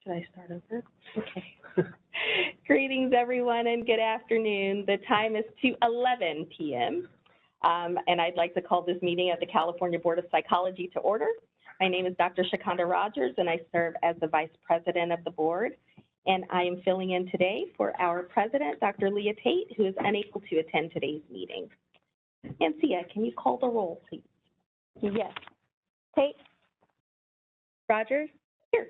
Should I start over? Okay. Greetings, everyone, and good afternoon. The time is 2:11 p.m., and I'd like to call this meeting of the California Board of Psychology to order. My name is Dr. Shakanda Rogers, and I serve as the Vice President of the Board, and I am filling in today for our President, Dr. Leah Tate, who is unable to attend today's meeting. Ancia, can you call the roll, please? Yes. Tate? Rogers? Here.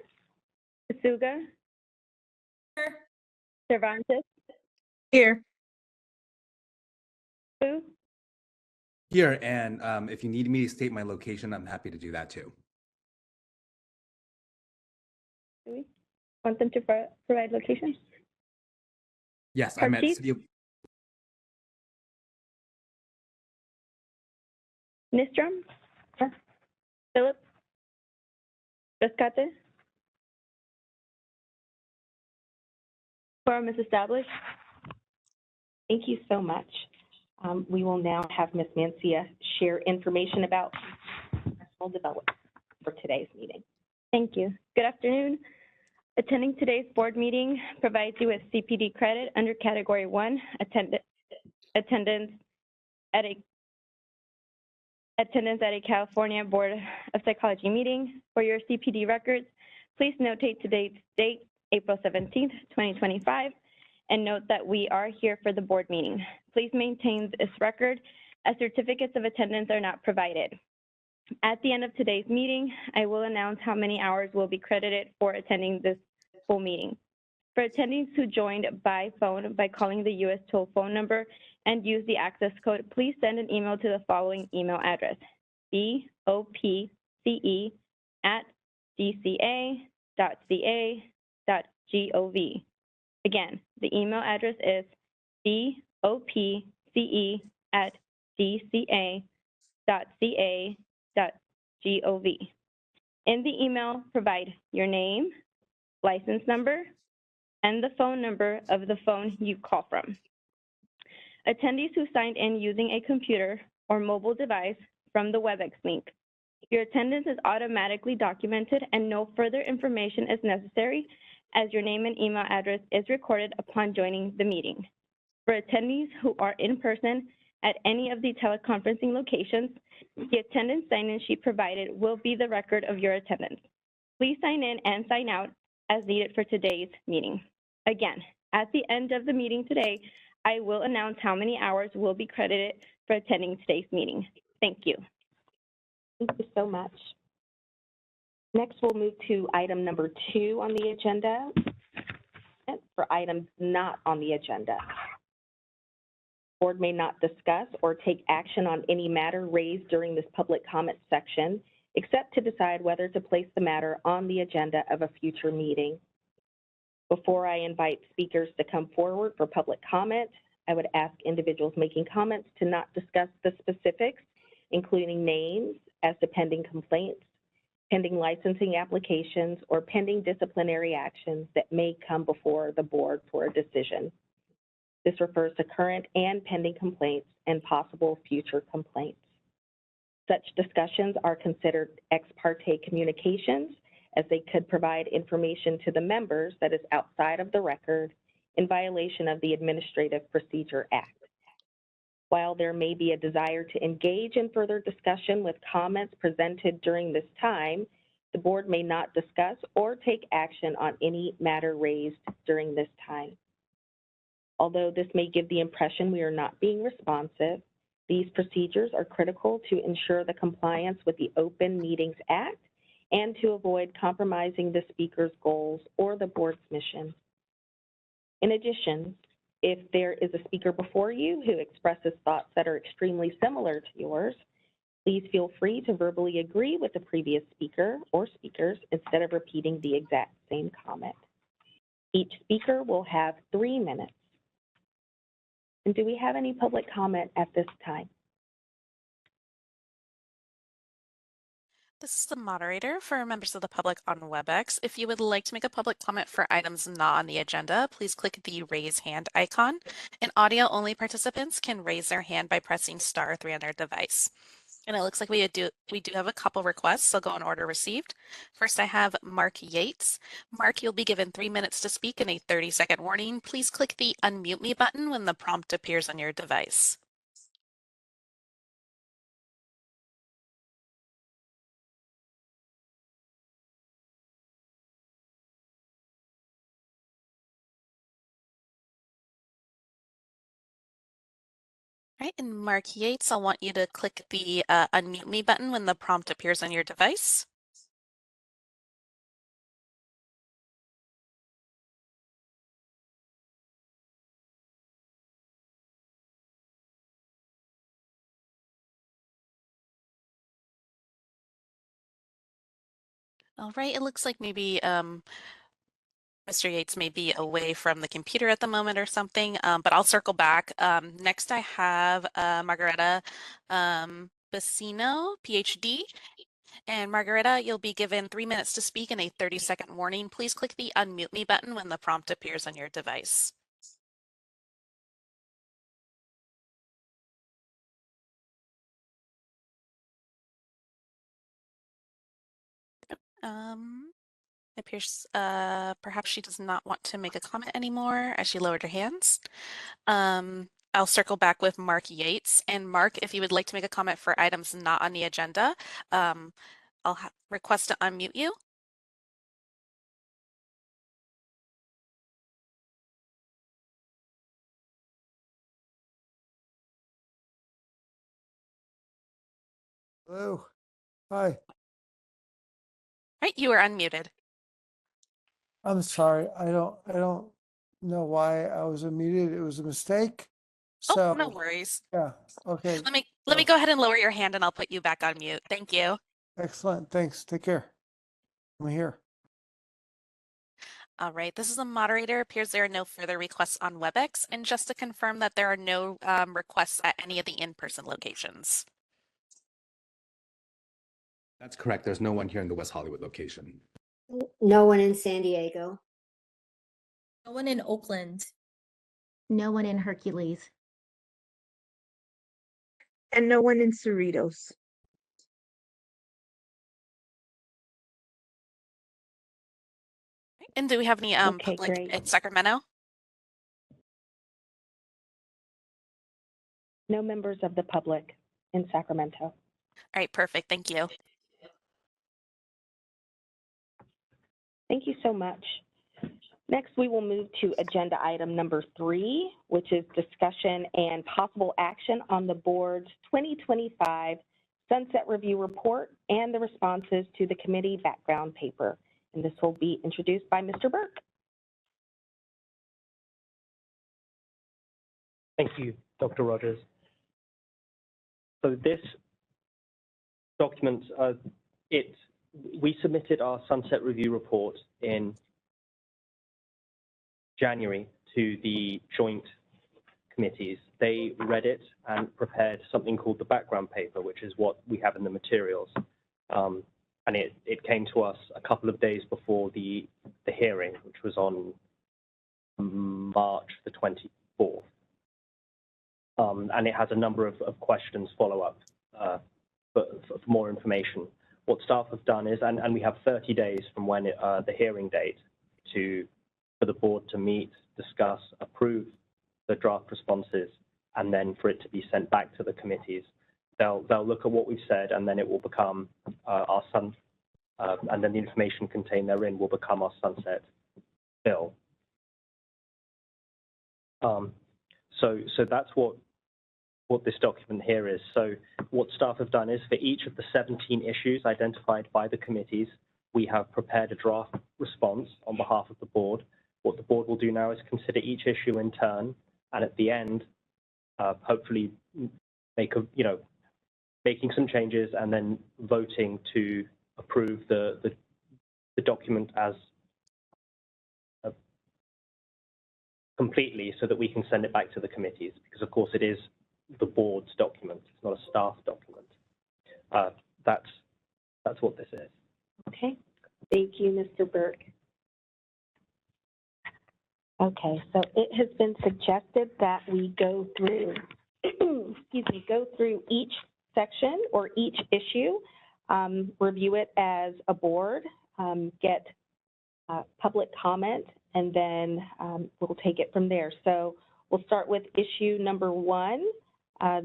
Kasuga? Here. Cervantes? Here. Fu? Here, and if you need me to state my location, I'm happy to do that too. Do we want them to provide location? Yes, I'm at Parcheesi? City of... Nistrom? Phillips? Rescate? Quorum is established. Thank you so much. We will now have Ms. Mancia share information about professional development for today's meeting. Thank you. Good afternoon. Attending today's board meeting provides you with CPD credit under Category 1, attendance at a California Board of Psychology meeting. For your CPD records, please notate today's date, April 17th, 2025, and note that we are here for the board meeting. Please maintain this record as certificates of attendance are not provided. At the end of today's meeting, I will announce how many hours will be credited for attending this full meeting. For attendees who joined by phone by calling the U.S. toll phone number and use the access code, please send an email to the following email address, bopce@dca.ca.gov. Again, the email address is bopce@dca.ca.gov. In the email, provide your name, license number, and the phone number of the phone you call from. Attendees who signed in using a computer or mobile device from the WebEx link, your attendance is automatically documented and no further information is necessary as your name and email address is recorded upon joining the meeting. For attendees who are in person at any of the teleconferencing locations, the attendance sign-in sheet provided will be the record of your attendance. Please sign in and sign out as needed for today's meeting. Again, at the end of the meeting today, I will announce how many hours will be credited for attending today's meeting. Thank you. Thank you so much. Next, we'll move to item number 2 on the agenda for items not on the agenda. Board may not discuss or take action on any matter raised during this public comment section, except to decide whether to place the matter on the agenda of a future meeting. Before I invite speakers to come forward for public comment, I would ask individuals making comments to not discuss the specifics, including names as to pending complaints, pending licensing applications, or pending disciplinary actions that may come before the board for a decision. This refers to current and pending complaints and possible future complaints. Such discussions are considered ex parte communications, as they could provide information to the members that is outside of the record in violation of the Administrative Procedure Act. While there may be a desire to engage in further discussion with comments presented during this time, the board may not discuss or take action on any matter raised during this time. Although this may give the impression we are not being responsive, these procedures are critical to ensure the compliance with the Open Meetings Act and to avoid compromising the speaker's goals or the board's mission. In addition, if there is a speaker before you who expresses thoughts that are extremely similar to yours, please feel free to verbally agree with the previous speaker or speakers instead of repeating the exact same comment. Each speaker will have 3 minutes. And do we have any public comment at this time? This is the moderator for members of the public on WebEx. If you would like to make a public comment for items not on the agenda, please click the raise hand icon. And audio-only participants can raise their hand by pressing *3 on their device. And it looks like we do have a couple requests, so go in order received. First, I have Mark Yates. Mark, you'll be given 3 minutes to speak and a 30-second warning. Please click the unmute me button when the prompt appears on your device. All right, and Mark Yates, I'll want you to click the unmute me button when the prompt appears on your device. All right, it looks like maybe Mr. Yates may be away from the computer at the moment or something, but I'll circle back. Next, I have Margareta Bassino, PhD. And Margareta, you'll be given 3 minutes to speak and a 30-second warning. Please click the unmute me button when the prompt appears on your device. Appears perhaps she does not want to make a comment anymore as she lowered her hands. I'll circle back with Mark Yates. And Mark, if you would like to make a comment for items not on the agenda, I'll request to unmute you. Hello. Hi. Right, you are unmuted. I'm sorry. I don't know why I was unmuted. It was a mistake. Oh, no So, worries. yeah. Okay. Let me go ahead and lower your hand and I'll put you back on mute. Thank you. Excellent. Thanks. Take care. I'm here. All right, this is the moderator. Appears there are no further requests on WebEx. And just to confirm that there are no requests at any of the in-person locations. That's correct. There's no one here in the West Hollywood location. No one in San Diego. No one in Oakland. No one in Hercules. And no one in Cerritos. And do we have any Okay, public great. in Sacramento? No members of the public in Sacramento. All right, perfect. Thank you. Thank you so much. Next, we will move to agenda item number 3, which is discussion and possible action on the board's 2025 Sunset Review Report and the responses to the committee background paper. And this will be introduced by Mr. Burke. Thank you, Dr. Rogers. So this document, we submitted our Sunset Review Report in January to the joint committees. They read it and prepared something called the background paper, which is what we have in the materials. And it came to us a couple of days before the hearing, which was on March the 24th. And it has a number of questions follow-up for more information. What staff have done is, and we have 30 days from when the hearing date for the board to meet, discuss, approve the draft responses, and then for it to be sent back to the committees. They'll look at what we've said, and then it will become and then the information contained therein will become our sunset bill. So that's what this document here is. So what staff have done is, for each of the 17 issues identified by the committees, we have prepared a draft response on behalf of the board. What the board will do now is consider each issue in turn, and at the end, hopefully making some changes and then voting to approve the document as completely, so that we can send it back to the committees, because of course it is the board's document. It's not a staff document. That's what this is. Okay, thank you, Mr. Burke. Okay, so it has been suggested that we go through, go through each section or each issue, review it as a board, get public comment, and then we'll take it from there. So we'll start with issue number 1.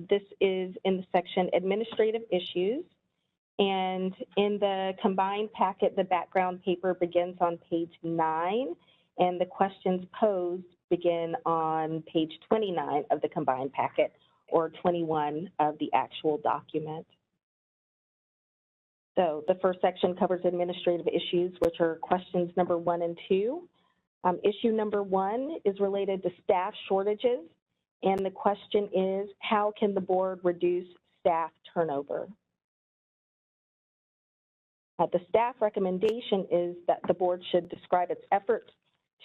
This is in the section Administrative Issues. And in the combined packet, the background paper begins on page 9, and the questions posed begin on page 29 of the combined packet, or 21 of the actual document. So the first section covers administrative issues, which are questions number 1 and 2. Issue number 1 is related to staff shortages, and the question is, how can the board reduce staff turnover? The staff recommendation is that the board should describe its efforts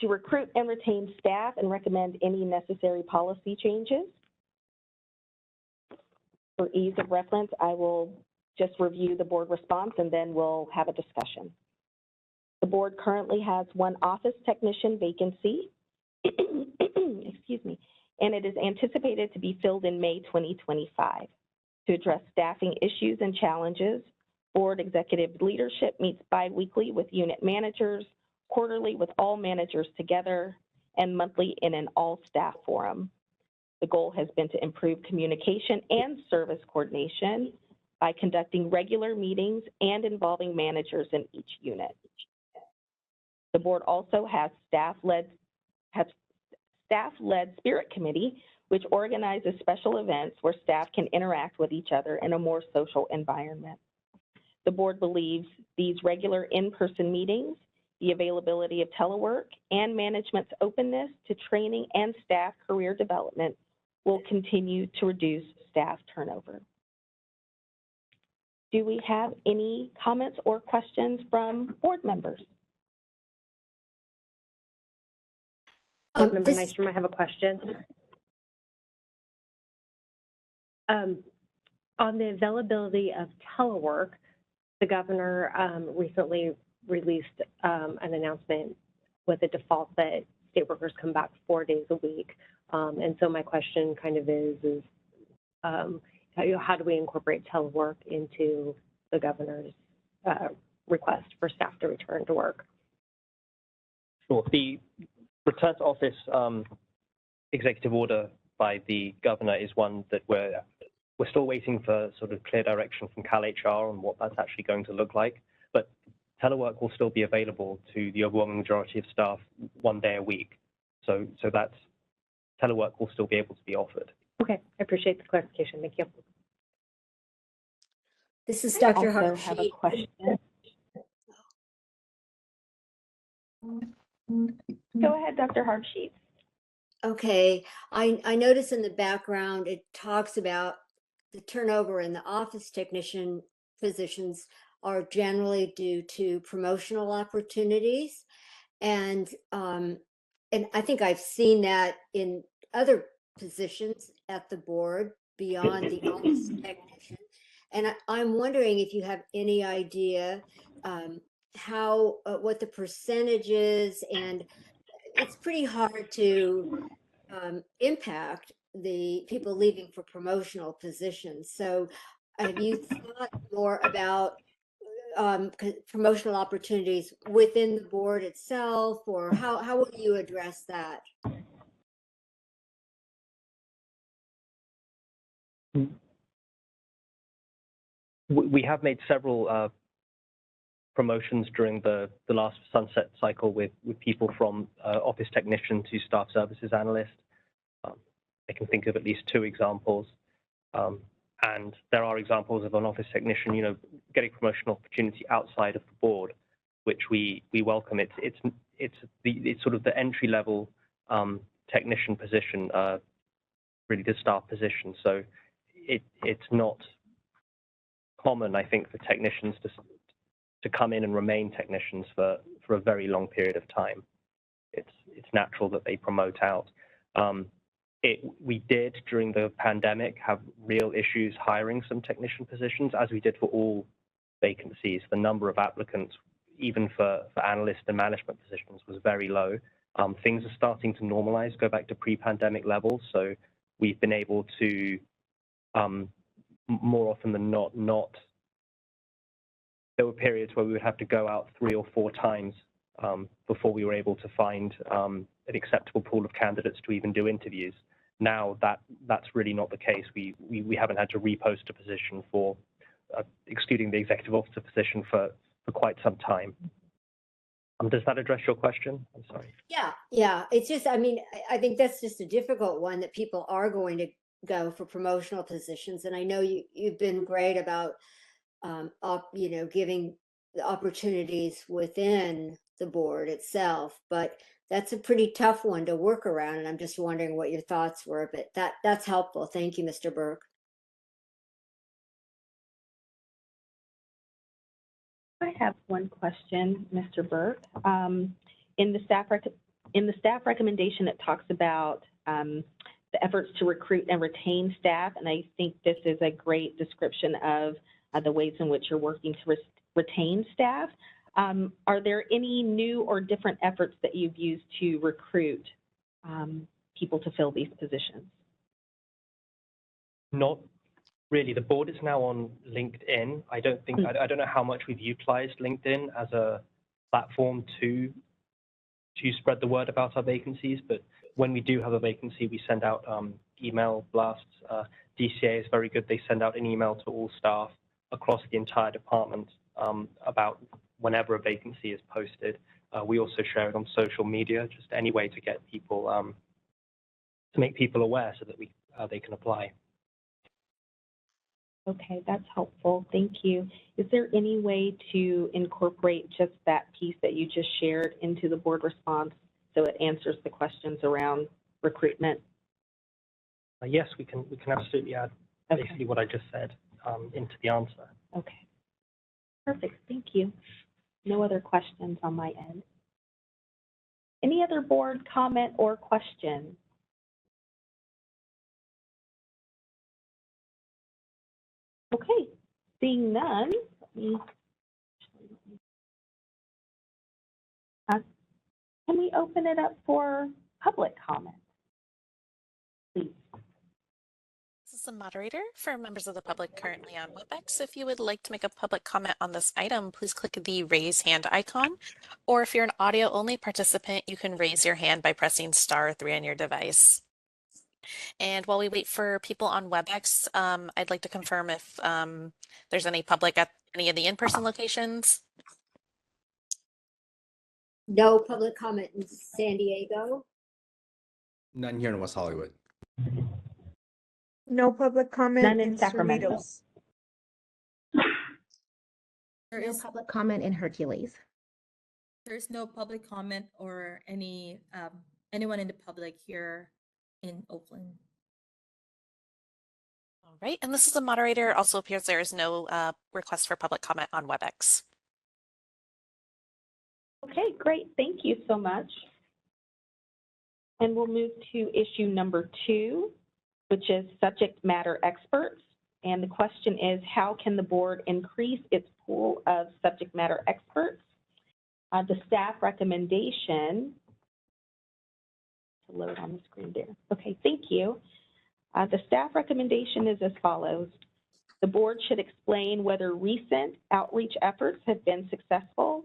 to recruit and retain staff and recommend any necessary policy changes. For ease of reference, I will just review the board response and then we'll have a discussion. The board currently has 1 office technician vacancy, excuse me, and it is anticipated to be filled in May 2025. To address staffing issues and challenges, board executive leadership meets bi-weekly with unit managers, quarterly with all managers together, and monthly in an all-staff forum. The goal has been to improve communication and service coordination by conducting regular meetings and involving managers in each unit. The board also has staff-led Spirit Committee, which organizes special events where staff can interact with each other in a more social environment. The board believes these regular in-person meetings, the availability of telework, and management's openness to training and staff career development will continue to reduce staff turnover. Do we have any comments or questions from board members? Board Member Nystrom, I have a question. On the availability of telework, the governor recently released an announcement with a default that state workers come back 4 days a week. And so my question kind of is how do we incorporate telework into the governor's request for staff to return to work? Sure. The return to office executive order by the governor is one that we're still waiting for sort of clear direction from CalHR on what that's actually going to look like. But telework will still be available to the overwhelming majority of staff 1 day a week. So that's telework will still be able to be offered. Okay, I appreciate the clarification. Thank you. This is Dr. I also have a Harshit. question. Go ahead, Dr. Harshit. Okay, I notice in the background, it talks about the turnover in the office technician positions are generally due to promotional opportunities. And I think I've seen that in other positions at the board beyond the office technician. And I'm wondering if you have any idea what the percentage is, and it's pretty hard to impact the people leaving for promotional positions. So have you thought more about promotional opportunities within the board itself, or how will you address that? We have made several promotions during the last sunset cycle with people from office technician to staff services analyst. I can think of at least 2 examples. And there are examples of an office technician, getting promotion opportunity outside of the board, which we welcome. It's sort of the entry level technician position, really the staff position. So it's not common, I think, for technicians to come in and remain technicians for a very long period of time. It's natural that they promote out. We did, during the pandemic, have real issues hiring some technician positions, as we did for all vacancies. The number of applicants, even for analyst and management positions, was very low. Things are starting to normalize, go back to pre-pandemic levels. So we've been able to more often than not, there were periods where we would have to go out 3 or 4 times before we were able to find an acceptable pool of candidates to even do interviews. Now that's really not the case. We haven't had to repost a position for, excluding the executive officer position, for quite some time. Does that address your question? I'm sorry. Yeah. It's just, I mean, I think that's just a difficult one, that people are going to go for promotional positions. And I know you've been great about, giving the opportunities within the board itself, but that's a pretty tough one to work around. And I'm just wondering what your thoughts were, but that's helpful. Thank you, Mr. Burke. I have one question, Mr. Burke. In the staff recommendation, it talks about the efforts to recruit and retain staff, and I think this is a great description of the ways in which you're working to retain staff. Are there any new or different efforts that you've used to recruit people to fill these positions? Not really. The board is now on LinkedIn. I don't know how much we've utilized LinkedIn as a platform to spread the word about our vacancies, but when we do have a vacancy, we send out email blasts. DCA is very good. They send out an email to all staff across the entire department about whenever a vacancy is posted. We also share it on social media, just any way to get people, to make people aware so that they can apply. Okay, that's helpful. Thank you. Is there any way to incorporate just that piece that you just shared into the board response so it answers the questions around recruitment? Yes, we can absolutely add basically what I just said into the answer. Okay. Perfect. Thank you. No other questions on my end. Any other board comment or question? Okay, seeing none, can we open it up for public comment, please? This is the moderator for members of the public currently on WebEx. If you would like to make a public comment on this item, please click the raise hand icon. Or if you're an audio only participant, you can raise your hand by pressing *3 on your device. And while we wait for people on WebEx, I'd like to confirm if there's any public at any of the in-person locations. No public comment in San Diego. None here in West Hollywood. No public comment None in in Sacramento. Cerritos. No public comment in Hercules. There's no public comment or anyone in the public here in Oakland. All right, and this is the moderator. Also appears there is no request for public comment on WebEx. Okay, great. Thank you so much. And we'll move to issue number 2, which is subject matter experts. And the question is, how can the board increase its pool of subject matter experts? The staff recommendation, to load on the screen there. Okay, thank you. The staff recommendation is as follows. The board should explain whether recent outreach efforts have been successful,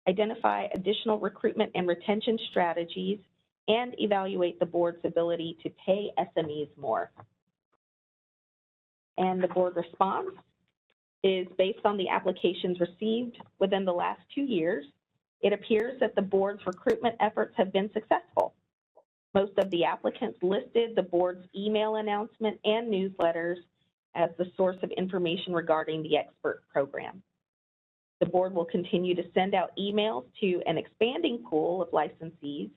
identify additional recruitment and retention strategies, and evaluate the board's ability to pay SMEs more. And the board response is based on the applications received within the last 2 years. It appears that the board's recruitment efforts have been successful. Most of the applicants listed the board's email announcement and newsletters as the source of information regarding the expert program. The board will continue to send out emails to an expanding pool of licensees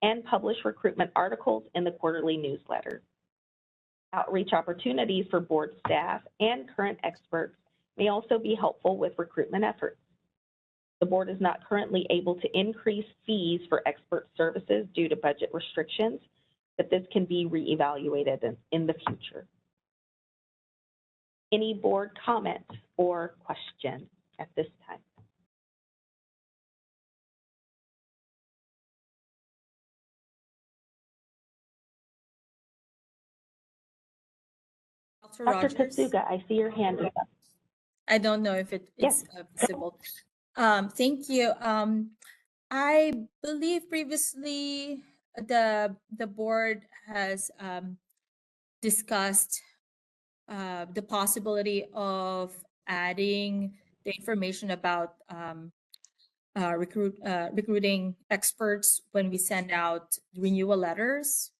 and publish recruitment articles in the quarterly newsletter. Outreach opportunities for board staff and current experts may also be helpful with recruitment efforts. The board is not currently able to increase fees for expert services due to budget restrictions, but this can be reevaluated in the future. Any board comment or question at this time? Dr. Dr. Rogers? Kasuga, I see your hand is up. I don't know if it's Yes. visible. Thank you. I believe previously the board has discussed the possibility of adding the information about recruiting experts when we send out renewal letters.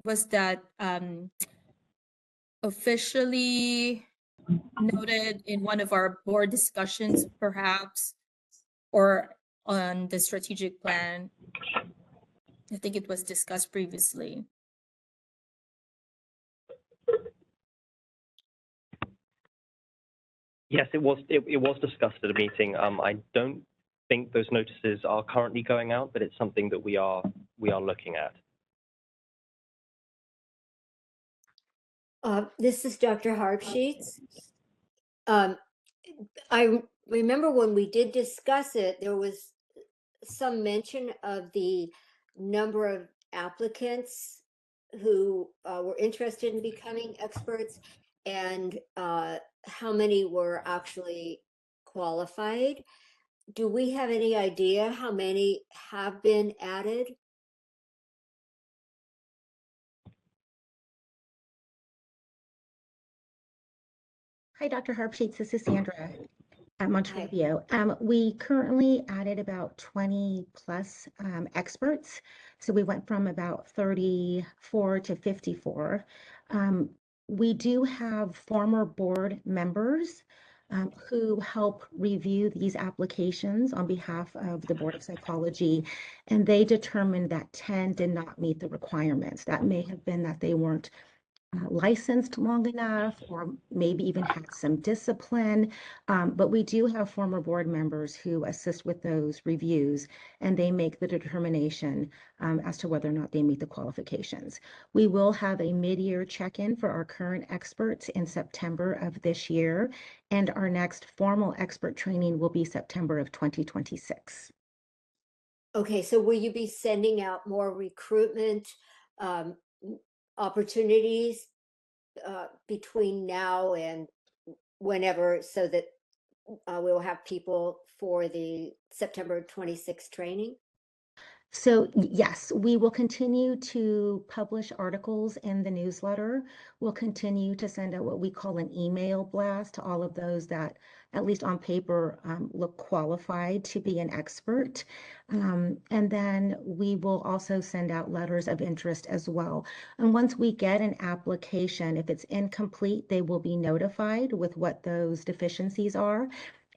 Was that officially noted in one of our board discussions, perhaps, or on the strategic plan? I think it was discussed previously. Yes, it was discussed at a meeting. I don't think those notices are currently going out, but it's something that we are looking at. This is Dr. Harpsheets. I remember when we did discuss it, there was some mention of the number of applicants who were interested in becoming experts and how many were actually qualified. Do we have any idea how many have been added? Hi, Dr. Harpsheets. This is Sandra at Monterview. We currently added about 20 plus experts. So we went from about 34 to 54. We do have former board members who help review these applications on behalf of the Board of Psychology, and they determined that 10 did not meet the requirements. That may have been that they weren't licensed long enough, or maybe even had some discipline. But we do have former board members who assist with those reviews, and they make the determination as to whether or not they meet the qualifications. We will have a mid-year check-in for our current experts in September of this year, and our next formal expert training will be September of 2026. Okay, so will you be sending out more recruitment opportunities between now and whenever, so that we'll have people for the September 26th training? So yes, we will continue to publish articles in the newsletter. We'll continue to send out what we call an email blast to all of those that, at least on paper, look qualified to be an expert. And then we will also send out letters of interest as well. And once we get an application, if it's incomplete, they will be notified with what those deficiencies are.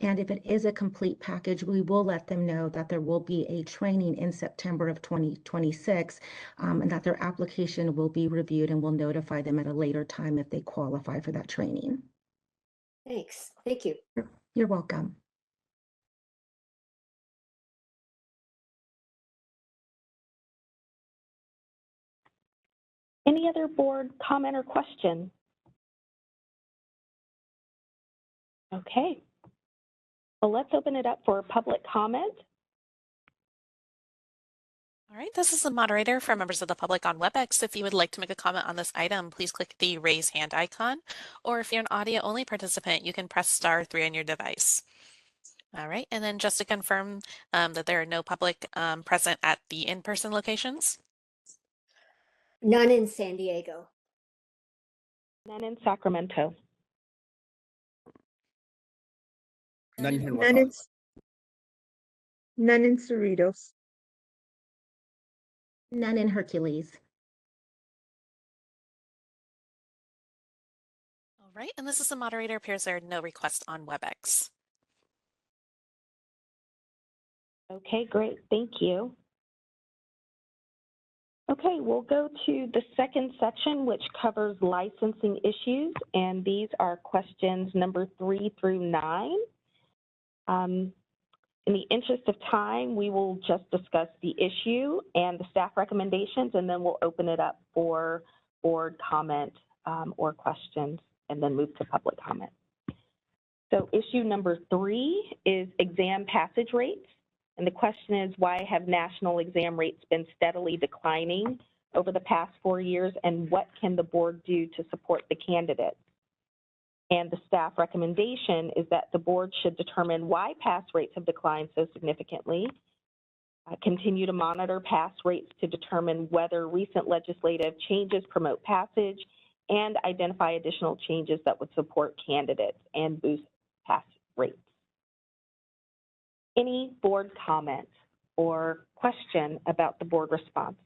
And if it is a complete package, we will let them know that there will be a training in September of 2026, and that their application will be reviewed, and we'll notify them at a later time if they qualify for that training. Thanks. Thank you. You're welcome. Any other board comment or question? Okay. Well, let's open it up for public comment. All right, this is the moderator for members of the public on WebEx. If you would like to make a comment on this item, please click the raise hand icon, or if you're an audio only participant, you can press *3 on your device. All right, and then just to confirm that there are no public present at the in-person locations. None in San Diego. None in Sacramento. None here. None in Cerritos. None in Hercules. All right, and this is the moderator. Appears there are no requests on WebEx. Okay, great. Thank you. Okay, we'll go to the second section, which covers licensing issues, and these are questions number 3 through 9. In the interest of time, we will just discuss the issue and the staff recommendations, and then we'll open it up for board comment or questions, and then move to public comment. So issue number 3 is exam passage rates. And the question is, why have national exam rates been steadily declining over the past 4 years, and what can the board do to support the candidates? And the staff recommendation is that the board should determine why pass rates have declined so significantly, continue to monitor pass rates to determine whether recent legislative changes promote passage, and identify additional changes that would support candidates and boost pass rates. Any board comment or question about the board response?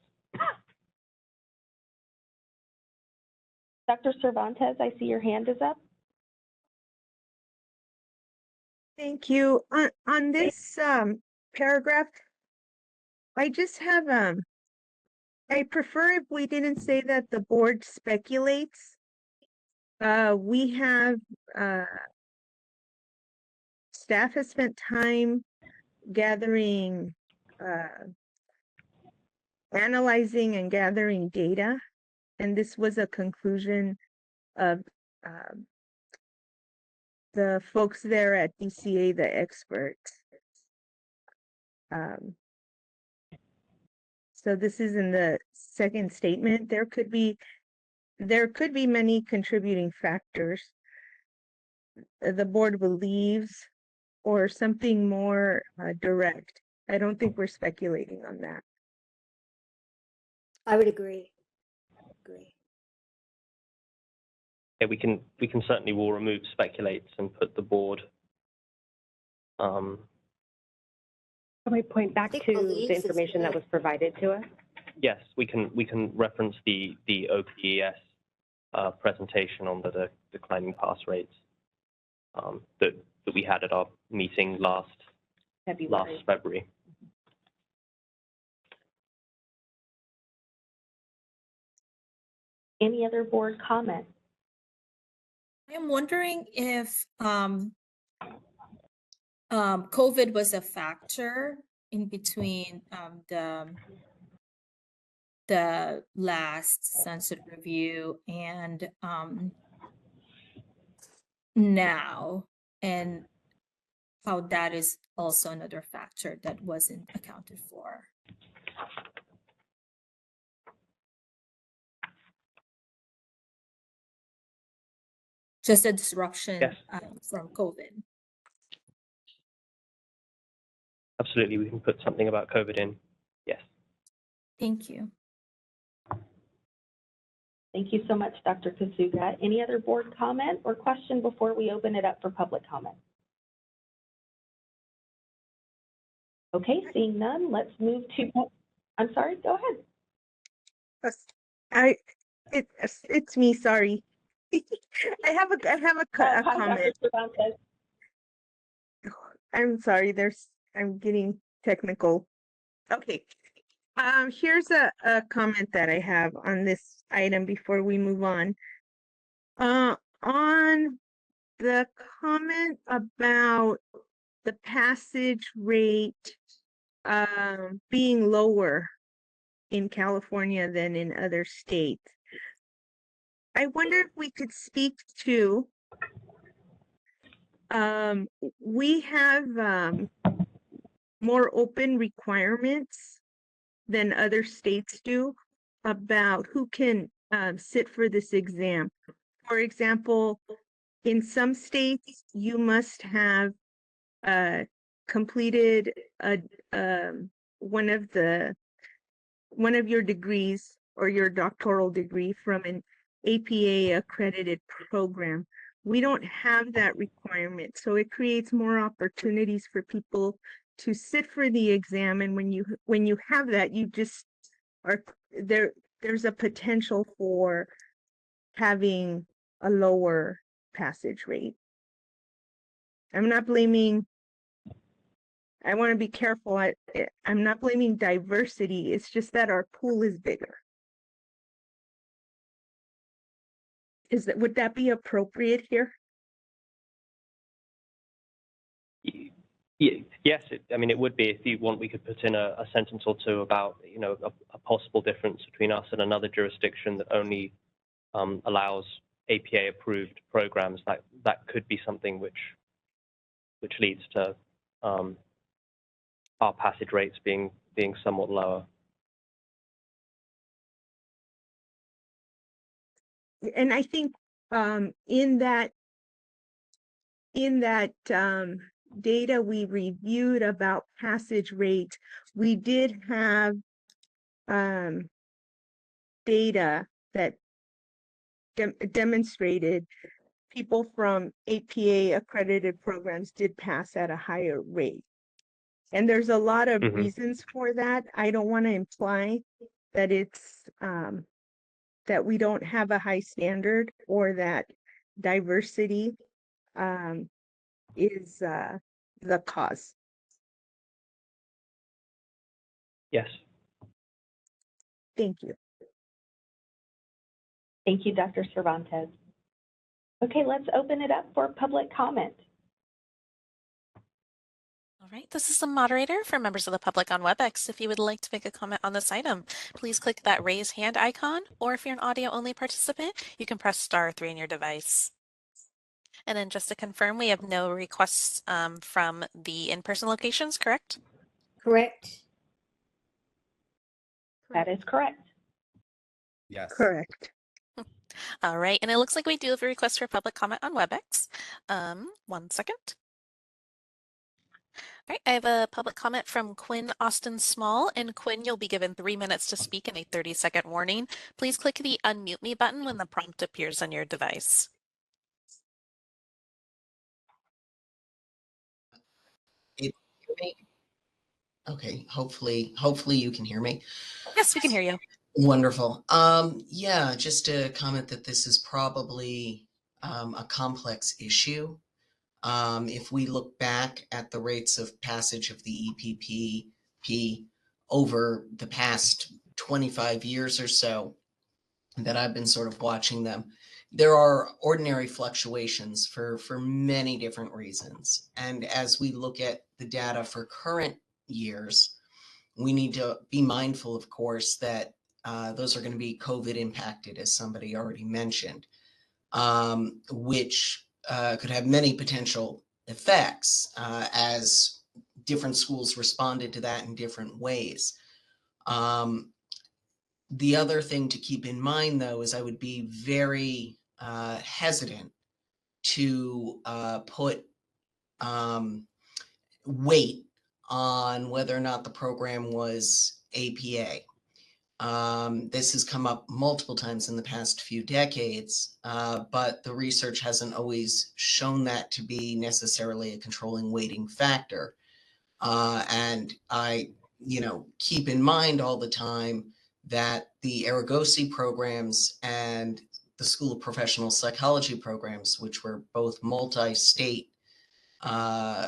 Dr. Cervantes, I see your hand is up. Thank you. On this paragraph, I just have I prefer if we didn't say that the board speculates. We have staff has spent time gathering, analyzing and gathering data, and this was a conclusion of the folks there at DCA, the experts. So this is in the second statement. There could be many contributing factors. The board believes, or something more direct. I don't think we're speculating on that. I would agree. Yeah, we can certainly will remove speculates and put the board. Can we point back to the information that was provided to us? Yes, we can reference the OPES presentation on the declining pass rates that we had at our meeting last February. Any other board comment? I'm wondering if COVID was a factor in between the last census review and now, and how that is also another factor that wasn't accounted for. Just a disruption from COVID. Absolutely, we can put something about COVID in. Yes. Thank you. Thank you so much, Dr. Kazuga. Any other board comment or question before we open it up for public comment? Okay, seeing none, let's move to, I'm sorry, go ahead. It's me, sorry. I have a comment. I'm sorry, I'm getting technical. Okay. Here's a comment that I have on this item before we move on. On the comment about the passage rate being lower in California than in other states, I wonder if we could speak to, we have more open requirements than other states do about who can sit for this exam. For example, in some states, you must have completed one of your degrees or your doctoral degree from an APA accredited program. We don't have that requirement, so it creates more opportunities for people to sit for the exam. And when you have that, you just are there. There's a potential for having a lower passage rate. I'm not blaming. I want to be careful. I'm not blaming diversity. It's just that our pool is bigger. Would that be appropriate here? Yes, I mean, it would be. If you want, we could put in a sentence or two about, a possible difference between us and another jurisdiction that only allows APA-approved programs. That could be something which leads to our passage rates being somewhat lower. and I think in that data we reviewed about passage rate, we did have data that demonstrated people from APA accredited programs did pass at a higher rate. And there's a lot of reasons for that. I don't want to imply that it's that we don't have a high standard or that diversity is the cause. Yes. Thank you. Thank you, Dr. Cervantes. Okay, let's open it up for public comment. All right, this is the moderator for members of the public on WebEx. If you would like to make a comment on this item, please click that raise hand icon, or if you're an audio only participant, you can press *3 on your device. And then just to confirm, we have no requests from the in-person locations, correct? Correct. That is correct. Yes. Correct. All right, and it looks like we do have a request for public comment on WebEx. 1 second. All right, I have a public comment from Quinn Austin Small, and Quinn, you'll be given 3 minutes to speak and a 30-second warning. Please click the unmute me button when the prompt appears on your device. Okay, hopefully you can hear me. Yes, we can hear you. Wonderful. Yeah, just to comment that this is probably a complex issue. If we look back at the rates of passage of the EPPP over the past 25 years or so that I've been sort of watching them, there are ordinary fluctuations for many different reasons. And as we look at the data for current years, we need to be mindful, of course, that those are going to be COVID impacted, as somebody already mentioned, which could have many potential effects as different schools responded to that in different ways. The other thing to keep in mind, though, is I would be very hesitant to put weight on whether or not the program was APA. This has come up multiple times in the past few decades, but the research hasn't always shown that to be necessarily a controlling weighting factor. And I, keep in mind all the time that the Aragosi programs and the School of Professional Psychology programs, which were both multi-state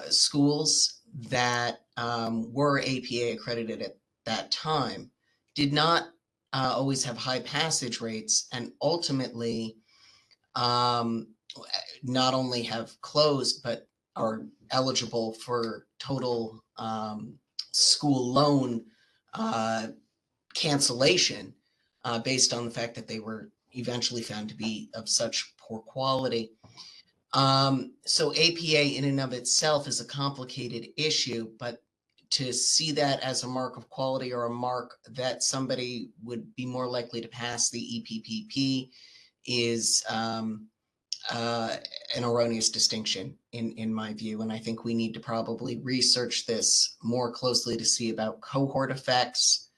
schools that were APA accredited at that time, did not always have high passage rates, and ultimately not only have closed, but are eligible for total school loan cancellation based on the fact that they were eventually found to be of such poor quality. So APA in and of itself is a complicated issue, but to see that as a mark of quality or a mark that somebody would be more likely to pass the EPPP is an erroneous distinction in my view. And I think we need to probably research this more closely to see about cohort effects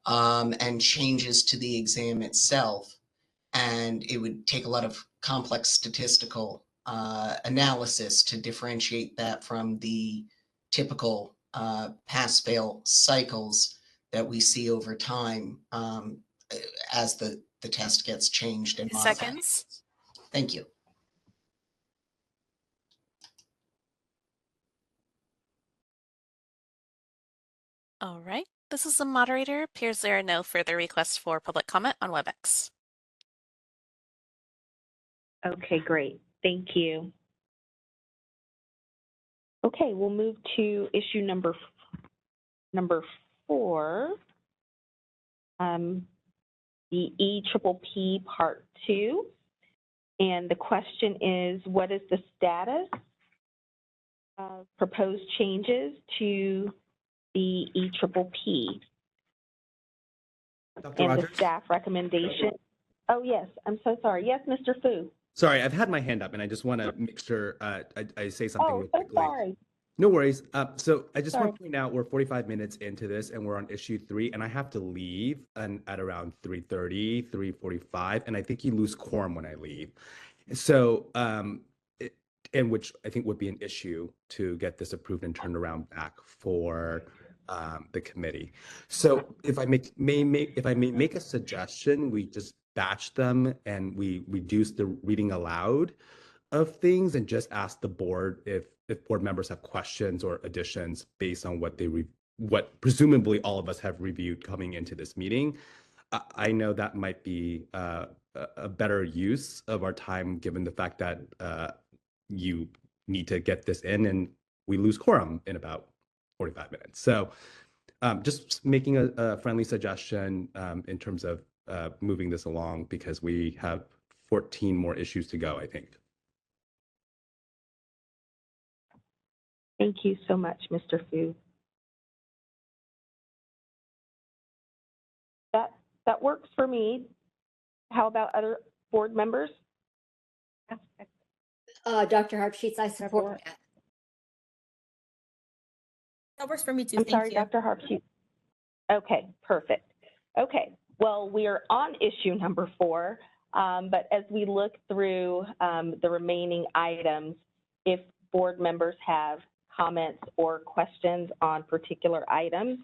and changes to the exam itself. And it would take a lot of complex statistical analysis to differentiate that from the typical pass-fail cycles that we see over time as the test gets changed and modified. Seconds. Thank you. All right, this is the moderator. Appears there are no further requests for public comment on WebEx. Okay, great. Thank you. Okay, we'll move to issue number 4, the EPPP Part 2. And the question is, what is the status of proposed changes to the EPPP? Dr. And Rogers? the staff recommendation. Oh, yes, I'm so sorry. Yes, Mr. Fu. Sorry, I've had my hand up and I just want to make sure I say something Oh, real so quickly. sorry. No worries. So I just Sorry. want to point out we're 45 minutes into this and we're on issue 3 and I have to leave at around 3:30, 3:45, and I think you lose quorum when I leave. So, and which I think would be an issue to get this approved and turned around back for the committee. So if I may make a suggestion, we just batch them and we reduce the reading aloud of things and just ask the board if board members have questions or additions based on what what presumably all of us have reviewed coming into this meeting. I know that might be a better use of our time, given the fact that you need to get this in and we lose quorum in about 45 minutes. So just making a friendly suggestion in terms of moving this along because we have 14 more issues to go, I think. Thank you so much, Mr. Fu. That works for me. How about other board members? Dr. Harpsheets, I support that. That works for me too. I'm Thank sorry, you. Dr. Harpsheet. Okay, perfect. Okay, well, we are on issue number 4, but as we look through the remaining items, if board members have comments or questions on particular items,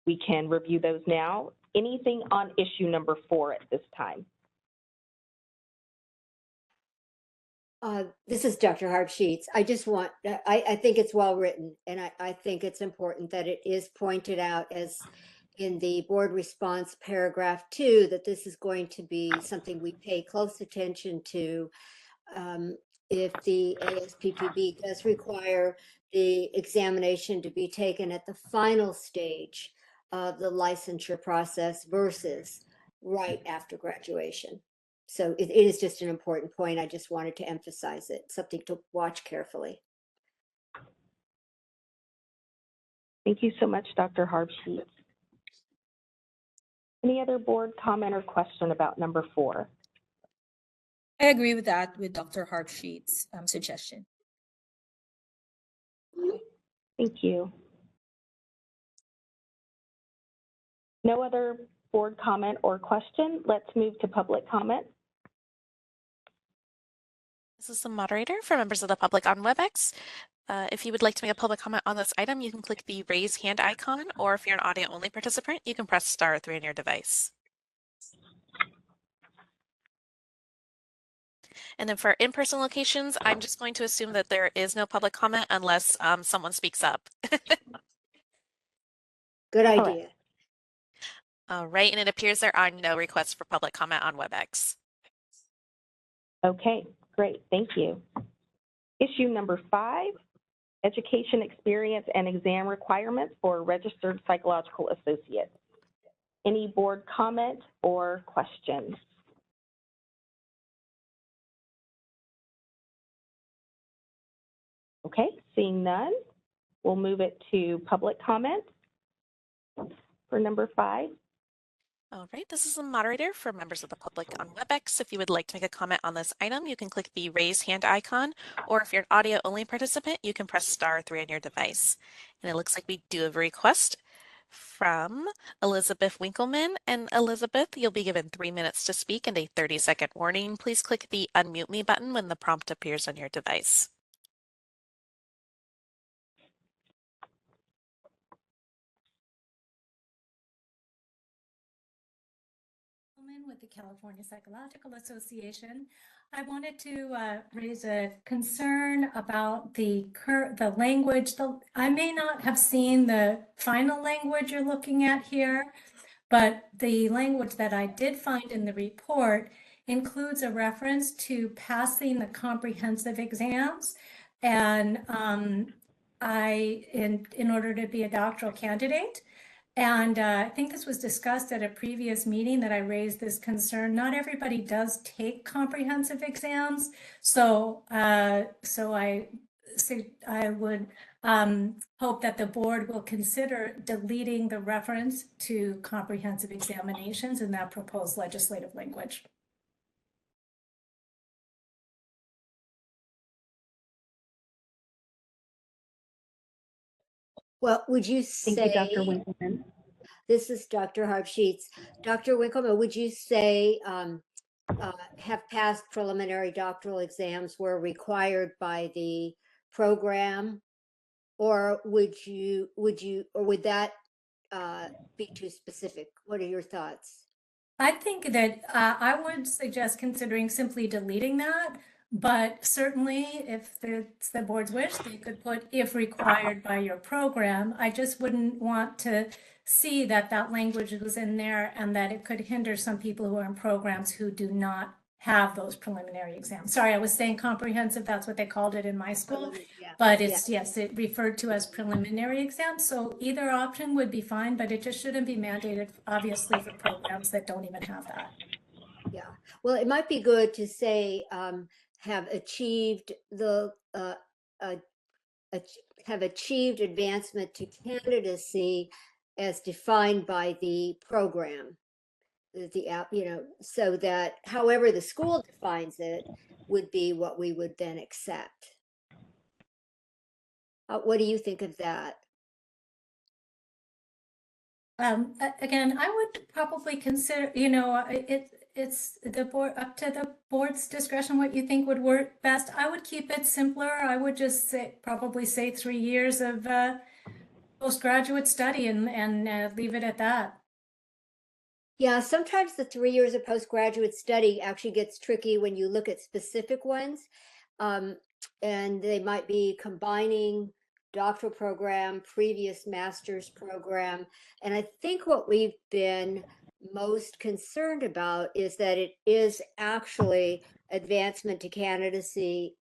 we can review those now. Anything on issue number 4 at this time? This is Dr. Harpsheets. I just want, I think it's well written, and I think it's important that it is pointed out as in the board response paragraph 2, that this is going to be something we pay close attention to if the ASPPB does require the examination to be taken at the final stage of the licensure process versus right after graduation. So it is just an important point. I just wanted to emphasize it, something to watch carefully. Thank you so much, Dr. Harpsheets. Any other board comment or question about number 4? I agree with that, with Dr. Harpsheets' suggestion. Thank you. No other board comment or question. Let's move to public comment. This is the moderator for members of the public on WebEx. If you would like to make a public comment on this item, you can click the raise hand icon, or if you're an audio only participant, you can press *3 on your device. And then for in-person locations, I'm just going to assume that there is no public comment unless someone speaks up. Good idea. All right, and it appears there are no requests for public comment on WebEx. Okay, great, thank you. Issue number 5, education experience and exam requirements for registered psychological associates. Any board comment or questions? Okay, seeing none, we'll move it to public comment for number 5. All right, this is the moderator for members of the public on WebEx. If you would like to make a comment on this item, you can click the raise hand icon, or if you're an audio only participant, you can press *3 on your device. And it looks like we do have a request from Elizabeth Winkleman. And Elizabeth, you'll be given 3 minutes to speak and a 30-second warning. Please click the unmute me button when the prompt appears on your device. With the California Psychological Association. I wanted to raise a concern about the language. I may not have seen the final language you're looking at here, but the language that I did find in the report includes a reference to passing the comprehensive exams. And in order to be a doctoral candidate, and I think this was discussed at a previous meeting that I raised this concern. Not everybody does take comprehensive exams. So I would hope that the board will consider deleting the reference to comprehensive examinations in that proposed legislative language. Well, would you Thank you, Dr. say, Winkleman. this is Dr. Harpsheets. Dr. Winkleman, would you say have passed preliminary doctoral exams were required by the program? Or would that be too specific? What are your thoughts? I think that I would suggest considering simply deleting that, but certainly if it's the board's wish, they could put if required by your program. I just wouldn't want to see that that language was in there and that it could hinder some people who are in programs who do not have those preliminary exams. Sorry, I was saying comprehensive, that's what they called it in my school. Yeah. But it's, yes, it referred to as preliminary exams. So either option would be fine, but it just shouldn't be mandated, obviously, for programs that don't even have that. Yeah. Well, it might be good to say have achieved have achieved advancement to candidacy as defined by the program. The app, so that however the school defines it would be what we would then accept. What do you think of that? Again, I would probably consider, it's the board, up to the board's discretion what you think would work best. I would keep it simpler. I would just probably say 3 years of postgraduate study and leave it at that. Yeah, sometimes the 3 years of postgraduate study actually gets tricky when you look at specific ones. And they might be combining doctoral program, previous master's program. And I think what we've been most concerned about is that it is actually advancement to candidacy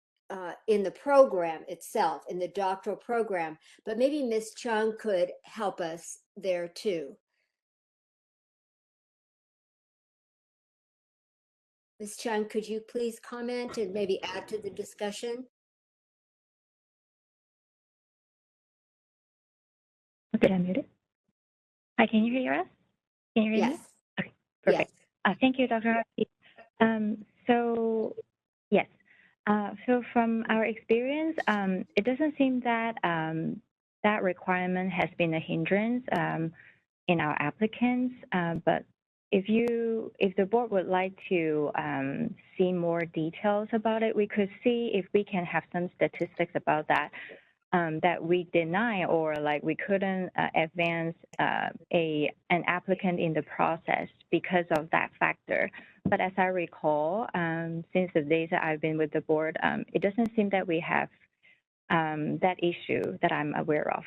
in the program itself, in the doctoral program. But maybe Ms. Chung could help us there too. Ms. Chung, could you please comment and maybe add to the discussion? Did I mute it? Hi, can you hear us? Can you hear me? Yes. Okay, perfect. Yes. Thank you, Dr. Harvey. So, yes. So from our experience, it doesn't seem that that requirement has been a hindrance in our applicants, but if the board would like to see more details about it, we could see if we can have some statistics about that. That we deny or like we couldn't advance an applicant in the process because of that factor. But as I recall, since the days that I've been with the board, it doesn't seem that we have that issue that I'm aware of.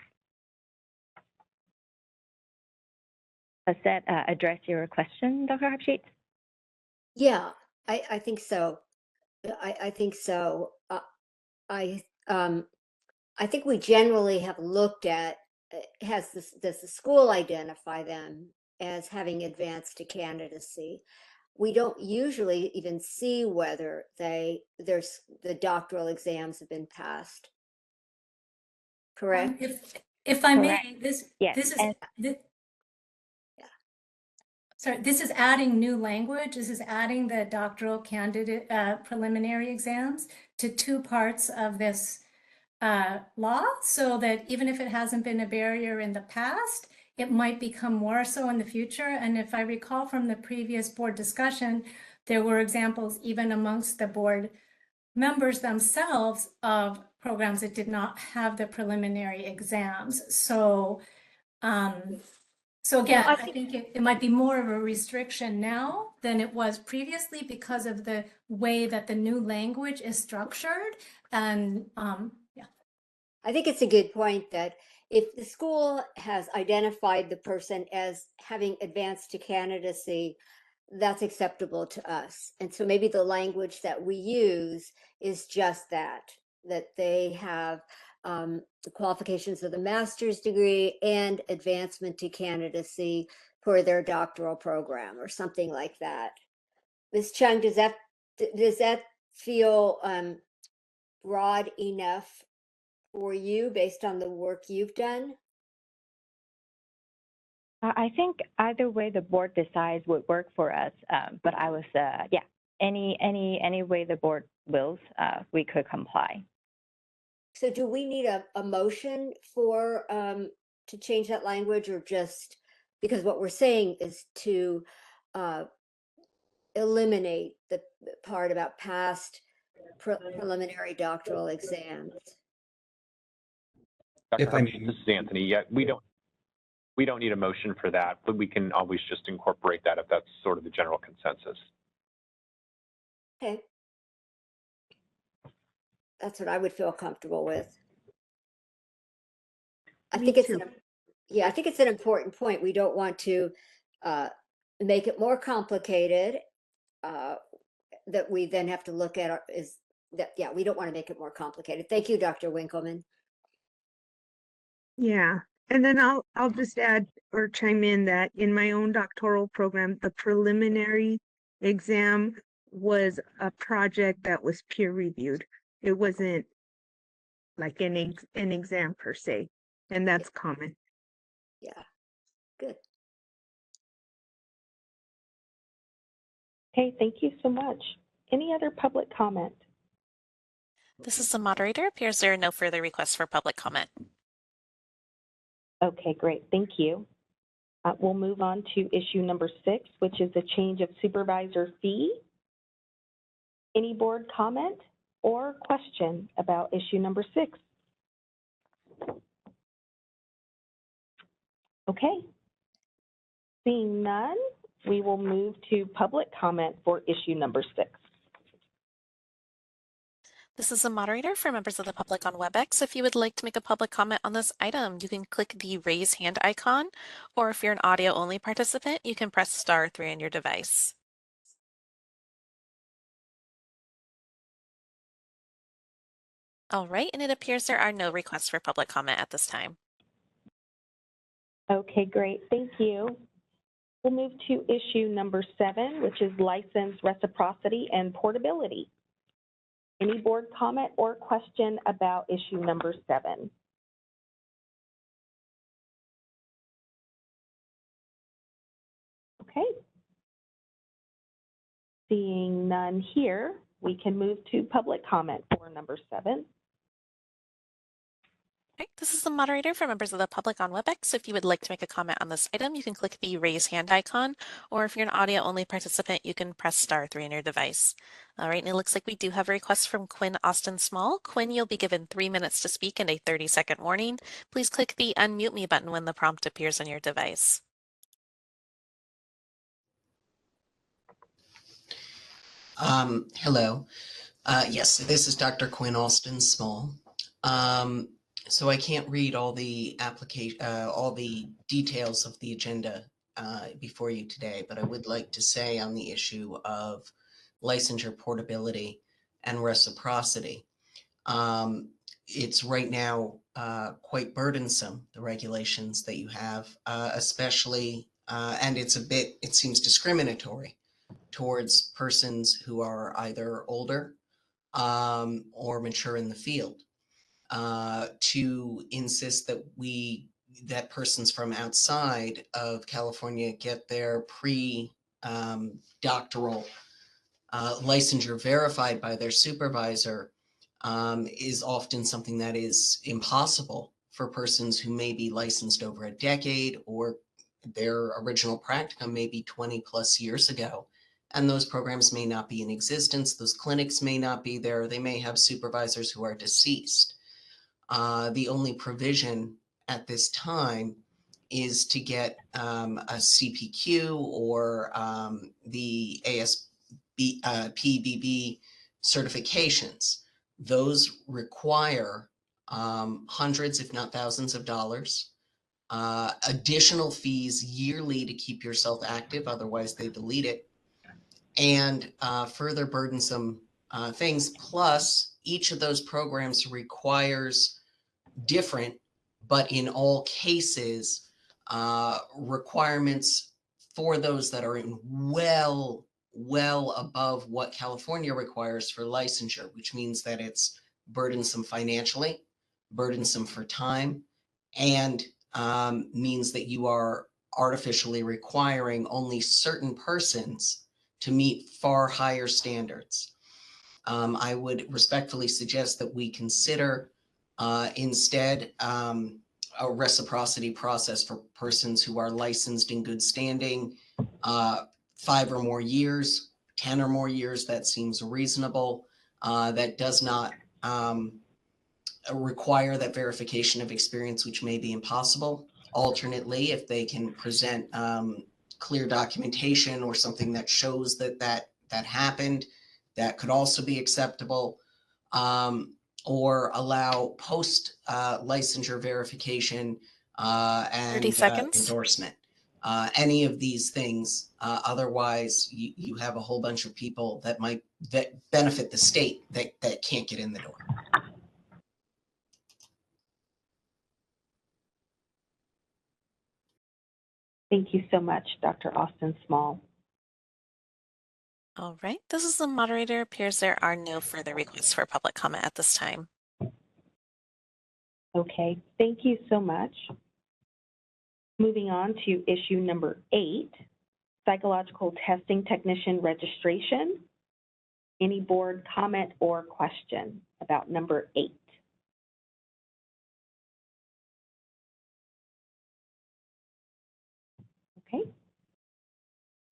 Does that address your question, Dr. Harpsheets? Yeah, I think so. I think so. I think we generally have looked at, does the school identify them as having advanced to candidacy? We don't usually even see whether the doctoral exams have been passed. Correct? If I may, Correct. This is adding new language. This is adding the doctoral candidate preliminary exams to 2 parts of this law, so that even if it hasn't been a barrier in the past, it might become more so in the future. And if I recall from the previous board discussion, there were examples even amongst the board members themselves of programs that did not have the preliminary exams. So, again, I think it might be more of a restriction now than it was previously because of the way that the new language is structured. And I think it's a good point that if the school has identified the person as having advanced to candidacy, that's acceptable to us. And so maybe the language that we use is just that they have the qualifications of the master's degree and advancement to candidacy for their doctoral program or something like that. Ms. Chung, does that feel broad enough for you based on the work you've done? I think either way the board decides would work for us. But I was, yeah, any way the board wills, we could comply. So do we need a motion for, to change that language, or just, because what we're saying is to eliminate the part about past preliminary doctoral exams? Dr. If I Harpsheet, this is Anthony. Yeah, we don't need a motion for that, but we can always just incorporate that if that's sort of the general consensus. Okay. That's what I would feel comfortable with. I think it's I think it's an important point. We don't want to make it more complicated that we then have to look at yeah, we don't want to make it more complicated. Thank you, Dr. Winkleman. Yeah, and then I'll just add or chime in that in my own doctoral program, the preliminary exam was a project that was peer reviewed. It wasn't like an exam per se, and that's common. Yeah, good. Okay, thank you so much. Any other public comment? This is the moderator. Appears there are no further requests for public comment. Okay, great. Thank you. We'll move on to issue number 6, which is the change of supervisor fee. Any board comment or question about issue number 6? Okay. Seeing none, we will move to public comment for issue number 6. This is a moderator for members of the public on WebEx. If you would like to make a public comment on this item, you can click the raise hand icon, or if you're an audio only participant, you can press *3 on your device. All right, and it appears there are no requests for public comment at this time. Okay, great. Thank you. We'll move to issue number 7, which is license reciprocity and portability. Any board comment or question about issue number 7? Okay. Seeing none here, we can move to public comment for number 7. Okay, this is the moderator for members of the public on WebEx. If you would like to make a comment on this item, you can click the raise hand icon, or if you're an audio only participant, you can press *3 on your device. All right, and it looks like we do have a request from Quinn Austin Small. Quinn, you'll be given 3 minutes to speak and a 30-second warning. Please click the unmute me button when the prompt appears on your device. Hello. Yes, this is Dr. Quinn Austin Small. So I can't read all the all the details of the agenda before you today, but I would like to say on the issue of licensure portability and reciprocity, it's right now quite burdensome, the regulations that you have, especially, and it seems discriminatory towards persons who are either older or mature in the field. To insist that persons from outside of California get their pre-doctoral licensure verified by their supervisor is often something that is impossible for persons who may be licensed over a decade, or their original practicum may be 20 plus years ago. And those programs may not be in existence. Those clinics may not be there. They may have supervisors who are deceased. The only provision at this time is to get a CPQ or the PBB certifications. Those require hundreds, if not thousands of dollars, additional fees yearly to keep yourself active, otherwise they delete it, and further burdensome things. Plus, each of those programs requires different, but in all cases, requirements for those that are in well above what California requires for licensure, which means that it's burdensome financially, burdensome for time, and means that you are artificially requiring only certain persons to meet far higher standards. I would respectfully suggest that we consider instead a reciprocity process for persons who are licensed in good standing, 5 or more years, 10 or more years. That seems reasonable. That does not require that verification of experience, which may be impossible. Alternately, if they can present clear documentation or something that shows that happened, that could also be acceptable. Or allow post licensure verification and 30 seconds. endorsement. Any of these things. Otherwise, you have a whole bunch of people that might benefit the state that can't get in the door. Thank you so much, Dr. Austin Small. All right, this is the moderator. Appears there are no further requests for public comment at this time. Okay, thank you so much. Moving on to issue number 8, psychological testing technician registration. Any board comment or question about number 8? Okay,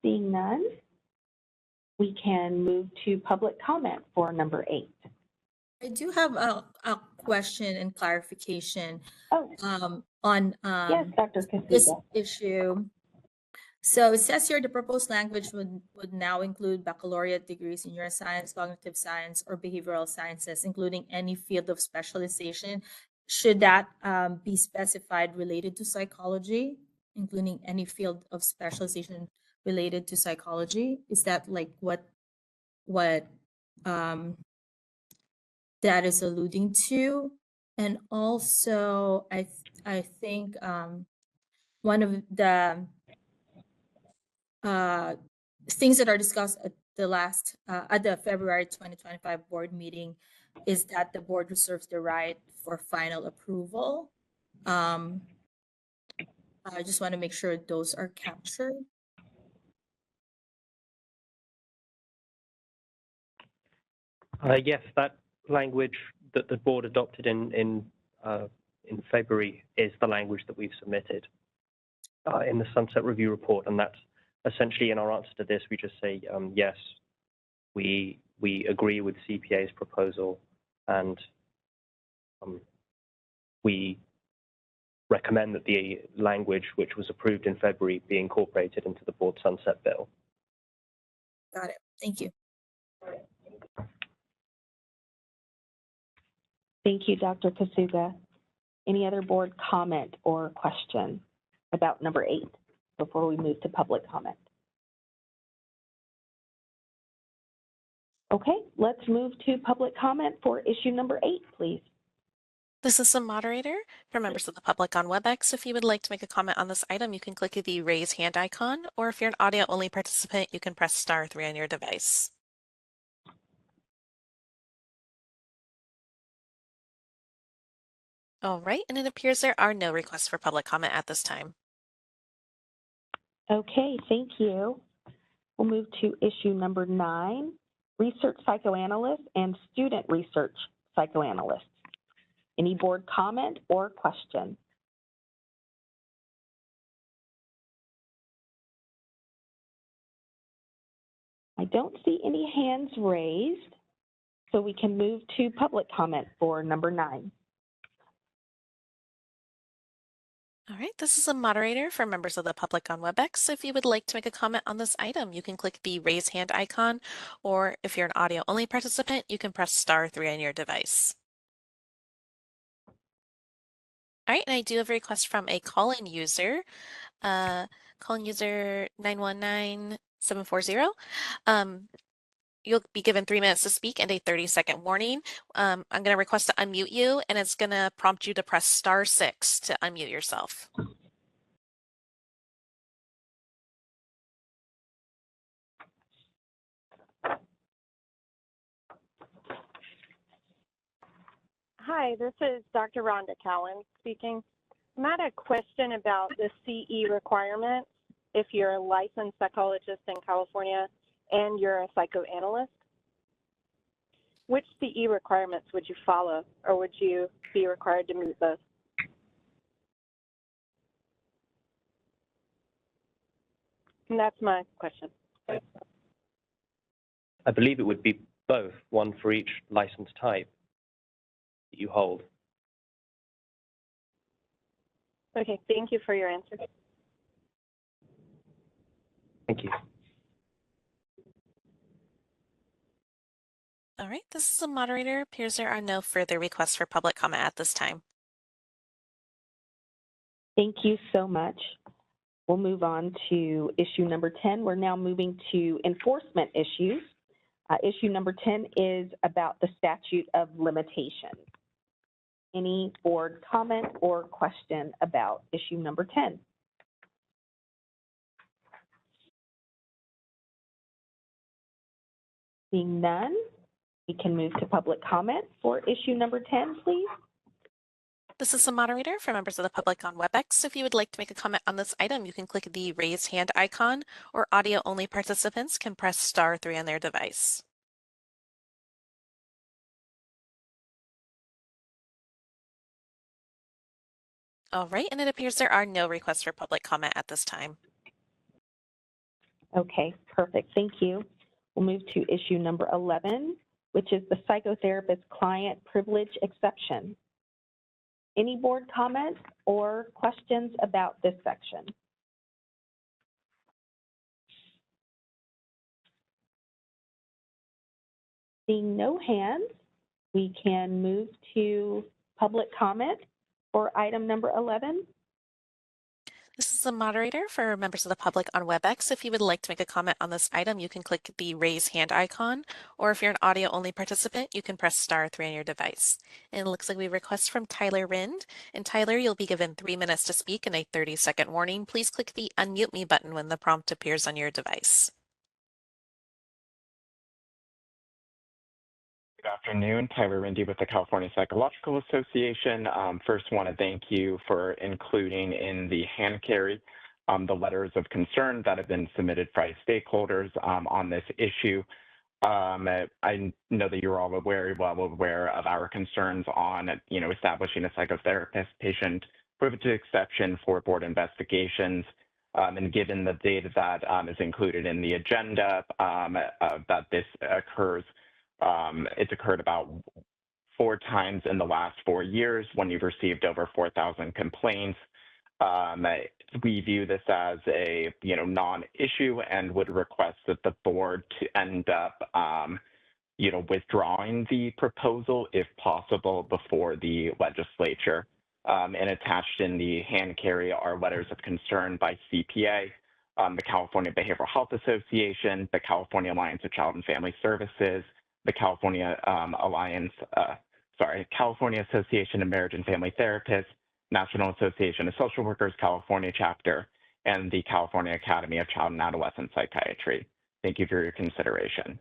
seeing none, we can move to public comment for number 8. I do have a question and clarification Oh, on yes, Dr. this Kasuga. issue. So it says here the proposed language would now include baccalaureate degrees in neuroscience, cognitive science, or behavioral sciences, including any field of specialization. Should that be specified related to psychology, including any field of specialization related to psychology? Is that like what that is alluding to? And also, I think one of the things that are discussed at the February 2025 board meeting is that the board reserves the right for final approval. I just want to make sure those are captured. Yes, that language that the board adopted in February is the language that we've submitted in the Sunset Review report, and that's essentially in our answer to this. We just say yes, we agree with CPA's proposal, and we recommend that the language which was approved in February be incorporated into the board sunset bill. Got it. Thank you. Thank you, Dr. Kasuga. Any other board comment or question about number 8 before we move to public comment? Okay, let's move to public comment for issue number 8, please. This is the moderator. For members of the public on WebEx, if you would like to make a comment on this item, you can click the raise hand icon, or if you're an audio-only participant, you can press *3 on your device. All right, and it appears there are no requests for public comment at this time. Okay, thank you. We'll move to issue number 9, research psychoanalyst and student research psychoanalyst. Any board comment or question? I don't see any hands raised, so we can move to public comment for number 9. All right, this is a moderator for members of the public on WebEx. If you would like to make a comment on this item, you can click the raise hand icon, or if you're an audio-only participant, you can press *3 on your device. All right, and I do have a request from a call-in user, call-in user 919740. You'll be given 3 minutes to speak and a 30-second warning. I'm going to request to unmute you, and it's going to prompt you to press *6 to unmute yourself. Hi, this is Dr. Rhonda Cowan speaking. I had a question about the CE requirements if you're a licensed psychologist in California and you're a psychoanalyst. Which CE requirements would you follow, or would you be required to meet both? And that's my question. I believe it would be both, one for each license type that you hold. Okay, thank you for your answer. Thank you. All right, this is the moderator. Appears there are no further requests for public comment at this time. Thank you so much. We'll move on to issue number 10. We're now moving to enforcement issues. Issue number 10 is about the statute of limitations. Any board comment or question about issue number 10? Seeing none, we can move to public comment for issue number 10, please. This is the moderator for members of the public on WebEx. If you would like to make a comment on this item, you can click the raise hand icon, or audio-only participants can press *3 on their device. All right, and it appears there are no requests for public comment at this time. Okay, perfect. Thank you. We'll move to issue number 11, which is the psychotherapist client privilege exception. Any board comments or questions about this section? Seeing no hands, we can move to public comment for item number 11. This is the moderator for members of the public on WebEx. If you would like to make a comment on this item, you can click the raise hand icon, or if you're an audio-only participant, you can press *3 on your device. And it looks like we have a request from Tyler Rind. And Tyler, you'll be given 3 minutes to speak and a 30-second warning. Please click the unmute me button when the prompt appears on your device. Good afternoon, Tyler Rindy with the California Psychological Association. First, want to thank you for including in the hand carry the letters of concern that have been submitted by stakeholders on this issue. I know that you're all very well aware of our concerns on, establishing a psychotherapist patient privilege exception for board investigations. And given the data that is included in the agenda, that this occurs. It's occurred about 4 times in the last 4 years when you've received over 4,000 complaints. We view this as a non-issue and would request that the board to end up withdrawing the proposal if possible before the legislature. And attached in the hand carry are letters of concern by CPA, the California Behavioral Health Association, the California Alliance of Child and Family Services, the California California Association of Marriage and Family Therapists, National Association of Social Workers, California chapter, and the California Academy of Child and Adolescent Psychiatry. Thank you for your consideration.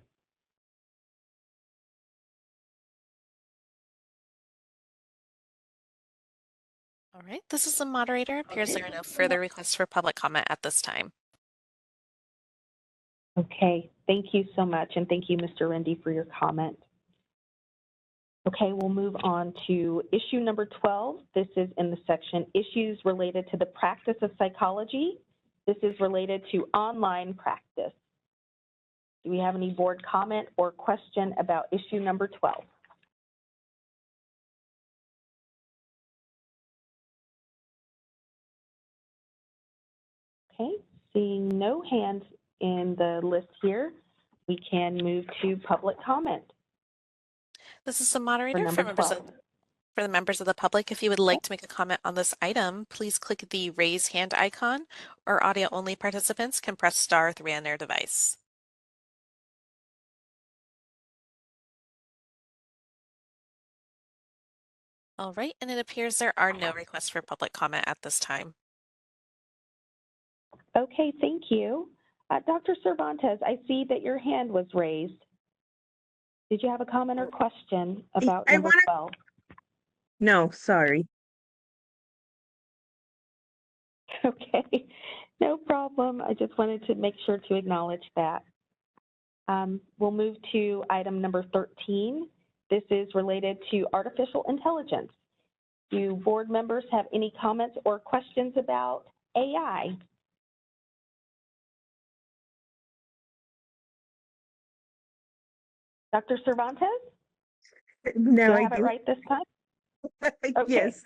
All right, this is the moderator. Appears there are no further requests for public comment at this time. Okay, thank you so much, and thank you, Mr. Rindy, for your comment. Okay, we'll move on to issue number 12. This is in the section Issues Related to the Practice of Psychology. This is related to online practice. Do we have any board comment or question about issue number 12? Okay, seeing no hands in the list here, we can move to public comment. This is the moderator For for number 12. the members of the public. If you would like to make a comment on this item, please click the raise hand icon, or audio-only participants can press *3 on their device. All right, and it appears there are no requests for public comment at this time. Okay, thank you. Dr. Cervantes, I see that your hand was raised. Did you have a comment or question about number 12? No, sorry. Okay, no problem. I just wanted to make sure to acknowledge that. We'll move to item number 13. This is related to artificial intelligence. Do board members have any comments or questions about AI? Dr. Cervantes? No, Do I I have it do. right this time? Okay. Yes.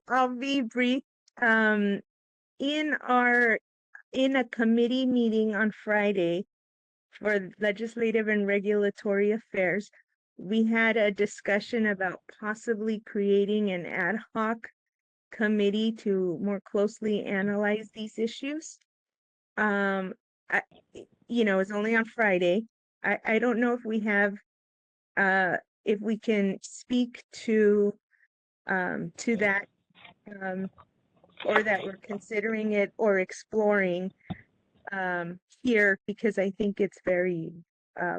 I'll be brief. In a committee meeting on Friday for Legislative and Regulatory Affairs, we had a discussion about possibly creating an ad hoc committee to more closely analyze these issues. It's only on Friday. I don't know if we have, if we can speak to that, or that we're considering it or exploring here, because I think it's very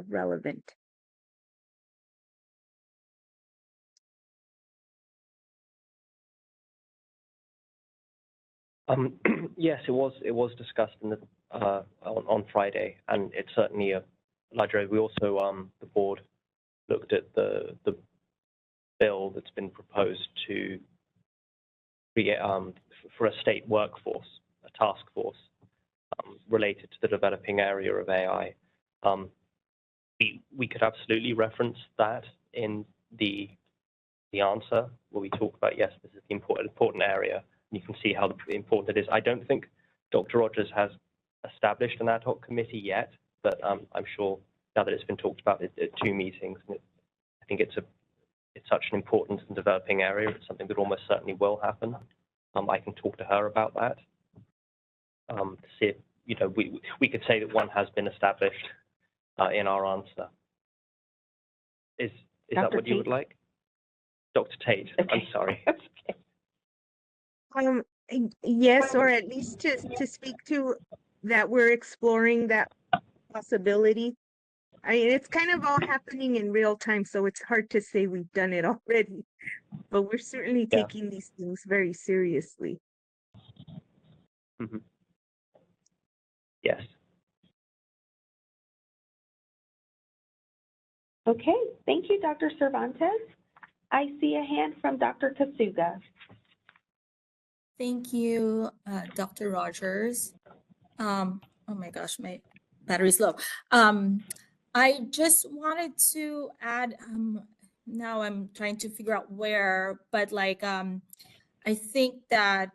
relevant. Yes, it was discussed in the on Friday, and it's certainly a large area. We also the board looked at the bill that's been proposed to create for a state workforce, a task force related to the developing area of AI. We could absolutely reference that in the answer where we talk about, yes, this is the important area. You can see how important it is. I don't think Dr. Rogers has established an ad hoc committee yet, but I'm sure now that it's been talked about at 2 meetings, and I think it's such an important and developing area. It's something that almost certainly will happen. I can talk to her about that. To see if, we could say that one has been established in our answer. Is that what you would like? Dr. Tate, I'm sorry. Yes, or at least to speak to that we're exploring that possibility. I mean, it's kind of all happening in real time, so it's hard to say we've done it already, but we're certainly taking these things very seriously. Mm-hmm. Yes. Okay, thank you, Dr. Cervantes. I see a hand from Dr. Kasuga. Thank you, Dr. Rogers. Oh my gosh, my battery's low. I just wanted to add, now I'm trying to figure out where, but like, I think that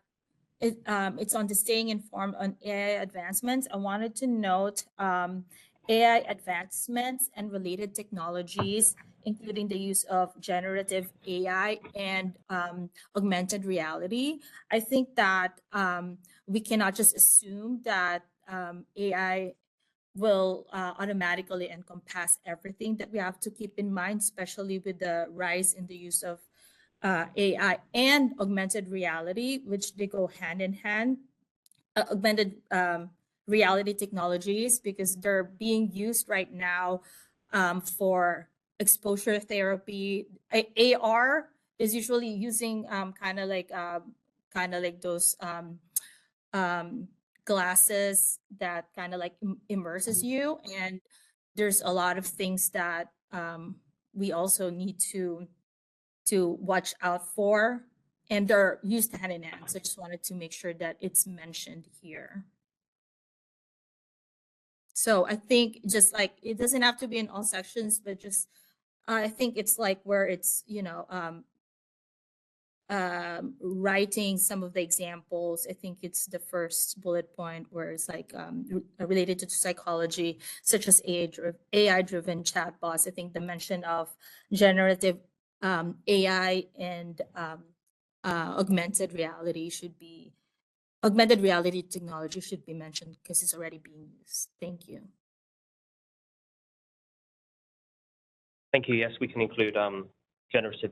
it's on the staying informed on AI advancements. I wanted to note AI advancements and related technologies, including the use of generative AI and augmented reality. I think that we cannot just assume that AI will automatically encompass everything that we have to keep in mind, especially with the rise in the use of AI and augmented reality, which they go hand in hand. Augmented reality technologies, because they're being used right now for exposure therapy. AR is usually using kind of like those glasses that kind of like immerses you, and there's a lot of things that we also need to watch out for, and they're used hand in hand. So I just wanted to make sure that it's mentioned here. So I think just like, it doesn't have to be in all sections, but just, I think it's like where it's, writing some of the examples. I think it's the first bullet point where it's like related to psychology, such as AI-driven chatbots. I think the mention of generative AI and augmented reality technology should be mentioned because it's already being used. Thank you. Thank you. Yes, we can include generative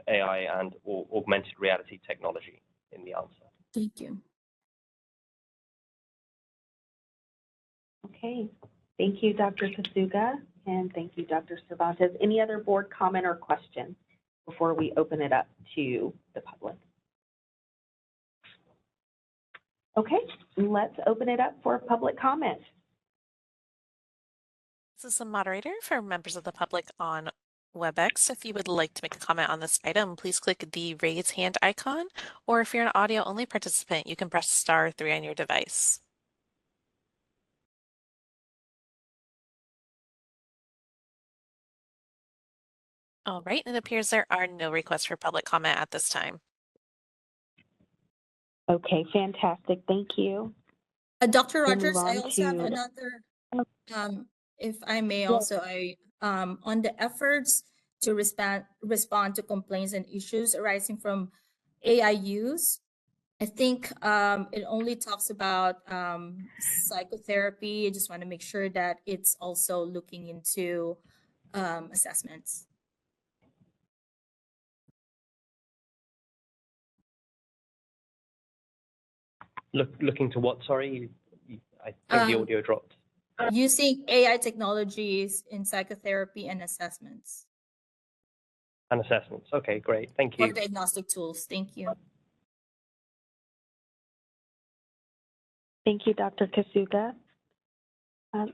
AI and or augmented reality technology in the answer. Thank you. Okay, thank you, Dr. Kasuga, and thank you, Dr. Cervantes. Any other board comment or question? before we open it up to the public? Okay, let's open it up for public comment. This is the moderator for members of the public on WebEx. If you would like to make a comment on this item, please click the raise hand icon, or if you're an audio only participant, you can press *3 on your device. All right, it appears there are no requests for public comment at this time. Okay, fantastic. Thank you. Dr. We'll move Rogers, I on also have to- another, if I may Yes. also, on the efforts to respond to complaints and issues arising from AI use, I think it only talks about psychotherapy. I just want to make sure that it's also looking into assessments. Looking to what, sorry? I think the audio dropped. Using AI technologies in psychotherapy and assessments. And assessments. Okay, great. Thank you. Or diagnostic tools. Thank you. Thank you, Dr. Kasuga.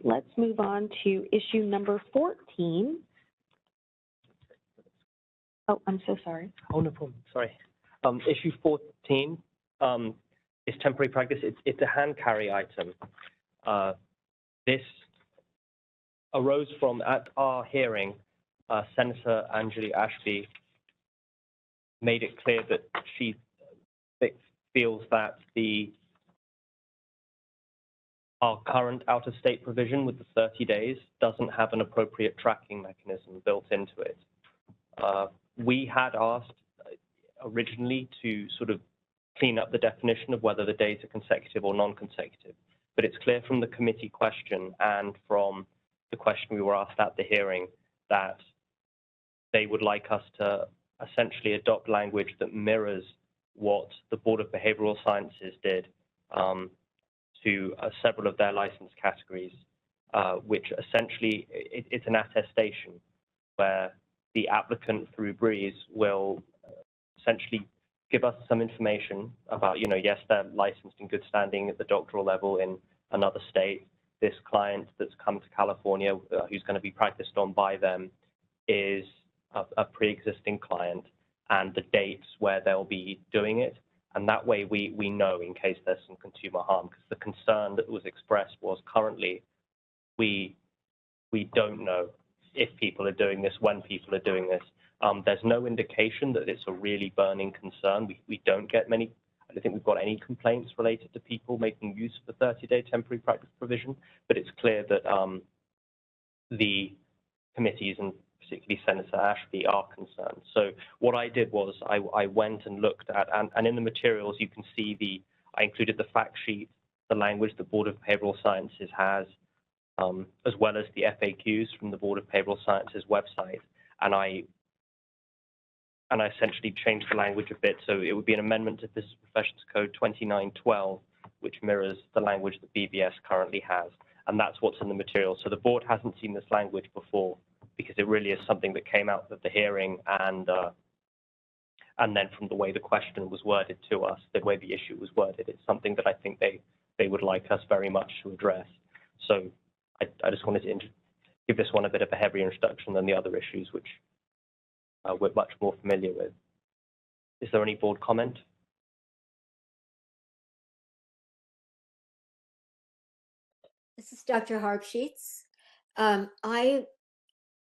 Let's move on to issue number 14. Oh, I'm so sorry. Oh, no problem. Sorry. Issue 14 is temporary practice. It's a hand carry item. This arose from, at our hearing, Senator Anjali Ashby made it clear that she feels that our current out-of-state provision with the 30 days doesn't have an appropriate tracking mechanism built into it. We had asked originally to sort of clean up the definition of whether the days are consecutive or non-consecutive, but it's clear from the committee question and from the question we were asked at the hearing that they would like us to essentially adopt language that mirrors what the Board of Behavioral Sciences did to several of their license categories, which essentially it's an attestation where the applicant through Breeze will essentially give us some information about, yes, they're licensed in good standing at the doctoral level in another state. This client that's come to California, who's going to be practiced on by them, is a pre-existing client, and the dates where they'll be doing it. And that way we know in case there's some consumer harm, because the concern that was expressed was currently we don't know if people are doing this, when people are doing this. There's no indication that it's a really burning concern. We don't get many, I don't think we've got any complaints related to people making use of the 30-day temporary practice provision, but it's clear that the committees and particularly Senator Ashby are concerned. So what I did was I went and looked at, and in the materials you can see I included the fact sheet, the language the Board of Behavioral Sciences has, as well as the FAQs from the Board of Behavioral Sciences website. And I essentially changed the language a bit, so it would be an amendment to Business Professions Code 2912, which mirrors the language that BBS currently has. And that's what's in the material. So the board hasn't seen this language before, because it really is something that came out of the hearing and then from the way the question was worded to us, the way the issue was worded, it's something that I think they would like us very much to address. So I just wanted to give this one a bit of a heavier introduction than the other issues, which we're much more familiar with. Is there any board comment? This is Dr. Harpsheets. I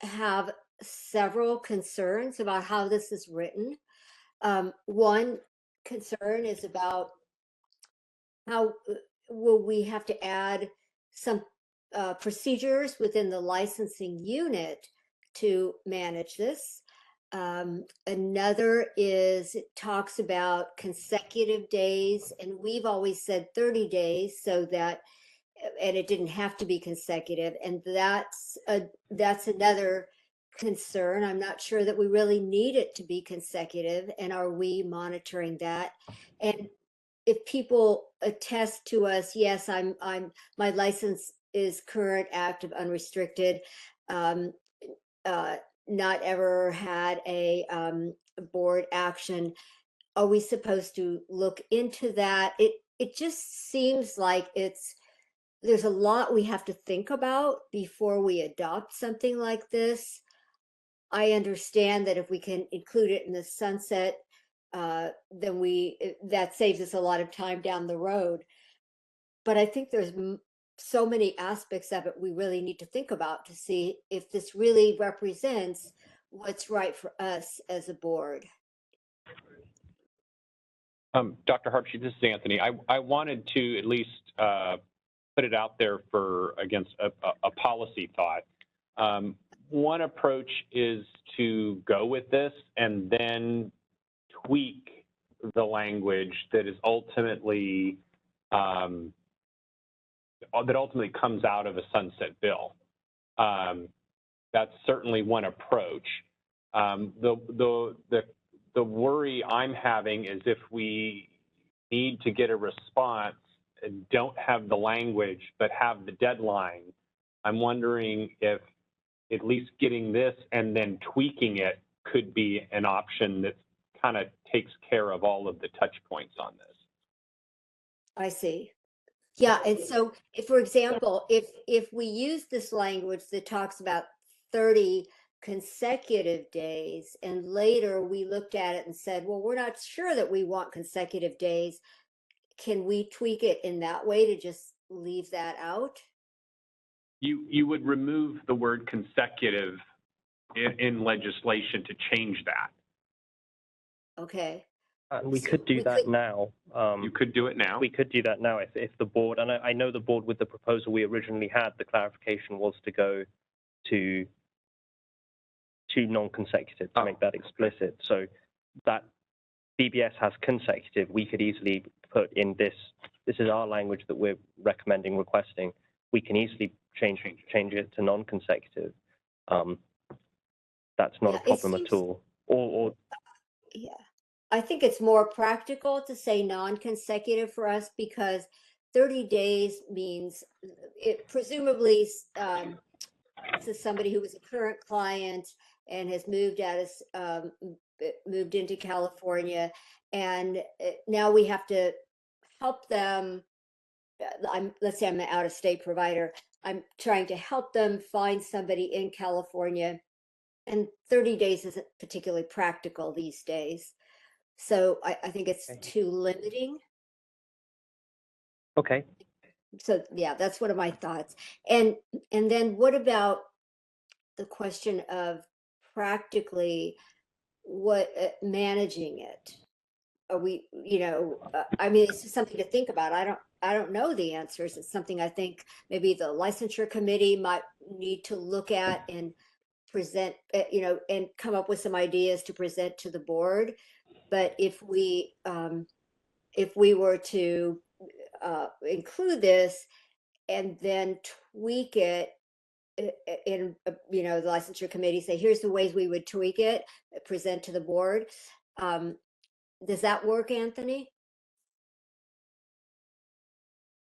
have several concerns about how this is written. One concern is about how will we have to add some procedures within the licensing unit to manage this. Another is it talks about consecutive days, and we've always said 30 days so that, and it didn't have to be consecutive, and that's another concern. I'm not sure that we really need it to be consecutive, and are we monitoring that? And if people attest to us, yes, my license is current, active, unrestricted, not ever had a board action. Are we supposed to look into that? It just seems like there's a lot we have to think about before we adopt something like this. I understand that if we can include it in the sunset, then that saves us a lot of time down the road. But I think there's so many aspects of it we really need to think about to see if this really represents what's right for us as a board. Dr. Harpsheet, this is Anthony. I wanted to at least put it out there for against a policy thought. One approach is to go with this and then tweak the language that is ultimately comes out of a sunset bill. That's certainly one approach. The worry I'm having is if we need to get a response and don't have the language but have the deadline, I'm wondering if at least getting this and then tweaking it could be an option that kind of takes care of all of the touch points on this. I see. Yeah, and so if, for example, if we use this language that talks about 30 consecutive days, and later we looked at it and said, well, we're not sure that we want consecutive days, can we tweak it in that way to just leave that out? You would remove the word consecutive in legislation to change that. Okay. We could do that now. You could do it now. We could do that now if the board, and I know the board with the proposal we originally had, the clarification was to go to non-consecutive, to make that explicit. So that BBS has consecutive, we could easily put in this is our language that we're recommending, requesting. We can easily change it to non-consecutive. That's not a problem at all. Yeah. I think it's more practical to say non-consecutive for us because 30 days means it presumably this is somebody who was a current client and has moved into California, and now we have to help them. Let's say I'm an out-of-state provider. I'm trying to help them find somebody in California, and 30 days isn't particularly practical these days. So I think it's too limiting. Okay. So yeah, that's one of my thoughts. And then what about the question of practically managing it? Are we, I mean, it's just something to think about. I don't know the answers. It's something I think maybe the licensure committee might need to look at and present, and come up with some ideas to present to the board. But if we were to include this and then tweak it in, the licensure committee, say, here's the ways we would tweak it, present to the board. Does that work, Anthony?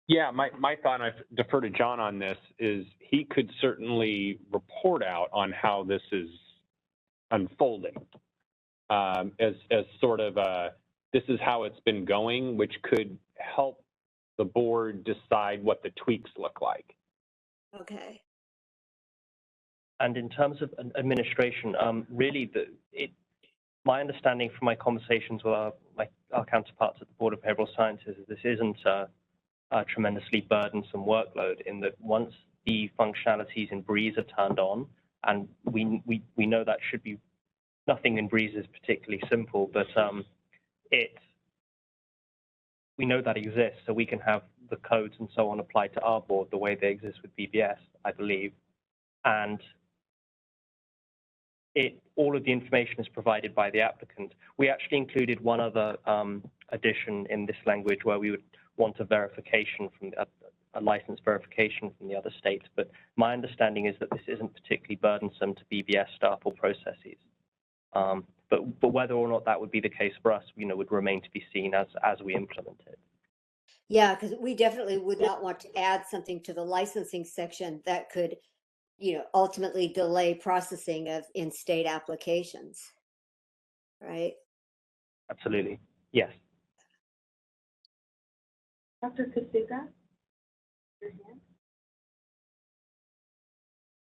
Yeah, my thought, and I defer to John on this, is he could certainly report out on how this is unfolding. As sort of this is how it's been going, which could help the board decide what the tweaks look like. Okay. And in terms of administration, really, my understanding from my conversations with our counterparts at the Board of Behavioral Sciences is this isn't a tremendously burdensome workload, in that once the functionalities in Breeze are turned on, and we know that should be, nothing in Breeze is particularly simple, but we know that exists, so we can have the codes and so on applied to our board the way they exist with BBS, I believe. And all of the information is provided by the applicant. We actually included one other addition in this language where we would want a verification from a license verification from the other states. But my understanding is that this isn't particularly burdensome to BBS staff or processes. But whether or not that would be the case for us, would remain to be seen as we implement it. Yeah, because we definitely would not want to add something to the licensing section that could, ultimately delay processing of in-state applications. right? Absolutely. Yes. Dr. Kasuga?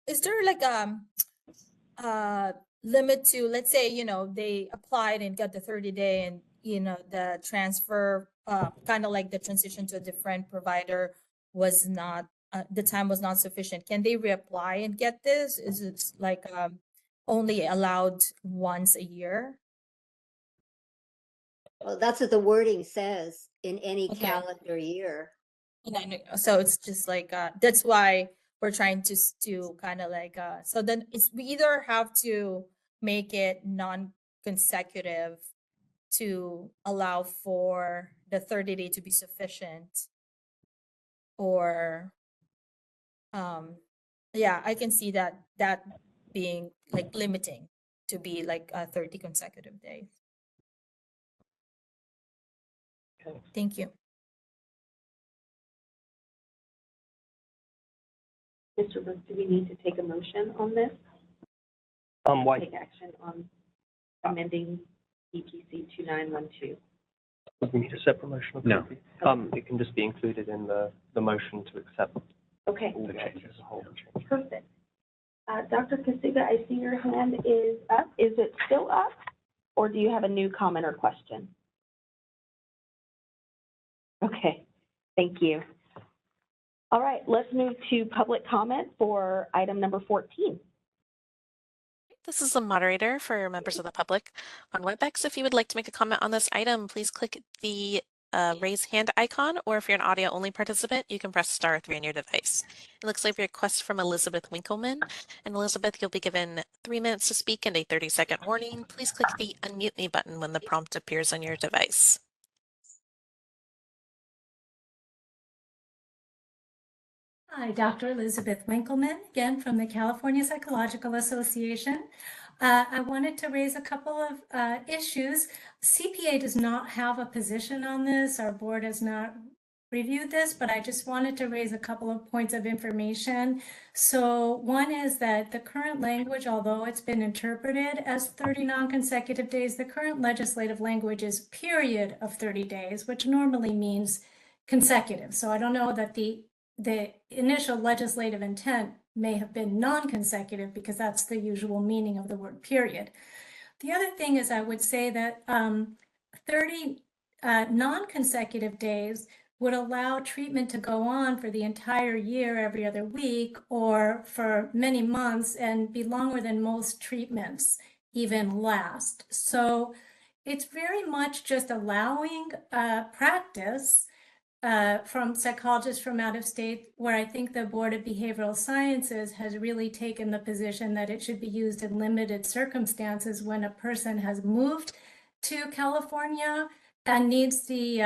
Is there like limit to, let's say, they applied and got the 30-day and, the transfer, kind of like the transition to a different provider was not, the time was not sufficient. Can they reapply and get this? Is it like only allowed once a year? Well, that's what the wording says, in any Okay. calendar year. And I know, so it's just like, that's why we're trying to kind of like, so then we either have to make it non-consecutive to allow for the 30-day to be sufficient, or, yeah, I can see that being like limiting to be like 30 consecutive days. Okay. Thank you. Mr. Brooks, do we need to take a motion on this? Why? Take action on amending EPC 2912? We need a separate motion. Of No. It can just be included in the motion to accept Okay, all the changes as a whole. perfect. Dr. Kasuga, I see your hand is up. Is it still up? Or do you have a new comment or question? Okay, thank you. All right, let's move to public comment for item number 14. This is the moderator for members of the public on WebEx. If you would like to make a comment on this item, please click the raise hand icon, or if you're an audio only participant, you can press *3 on your device. It looks like a request from Elizabeth Winkleman. And Elizabeth, you'll be given 3 minutes to speak and a 30-second warning. Please click the unmute me button when the prompt appears on your device. Hi, Dr. Elizabeth Winkleman, again from the California Psychological Association. I wanted to raise a couple of issues. CPA does not have a position on this. Our board has not reviewed this, but I just wanted to raise a couple of points of information. So one is that the current language, although it's been interpreted as 30 non-consecutive days, the current legislative language is period of 30 days, which normally means consecutive. So I don't know that the initial legislative intent may have been non-consecutive, because that's the usual meaning of the word period. The other thing is, I would say that 30 non-consecutive days would allow treatment to go on for the entire year, every other week, or for many months, and be longer than most treatments even last. So it's very much just allowing practice from psychologists from out of state, where I think the Board of Behavioral Sciences has really taken the position that it should be used in limited circumstances when a person has moved to California and needs the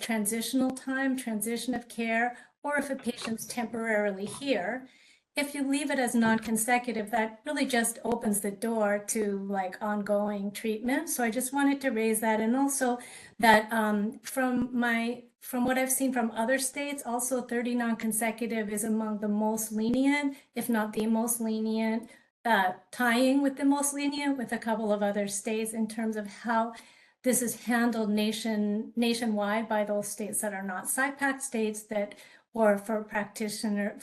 transitional time, transition of care, or if a patient's temporarily here. If you leave it as non-consecutive, that really just opens the door to like ongoing treatment. So I just wanted to raise that, and also that from what I've seen from other states, also 30 non-consecutive is among the most lenient, if not the most lenient, tying with the most lenient with a couple of other states in terms of how this is handled nationwide by those states that are not SIPAC states, that, or for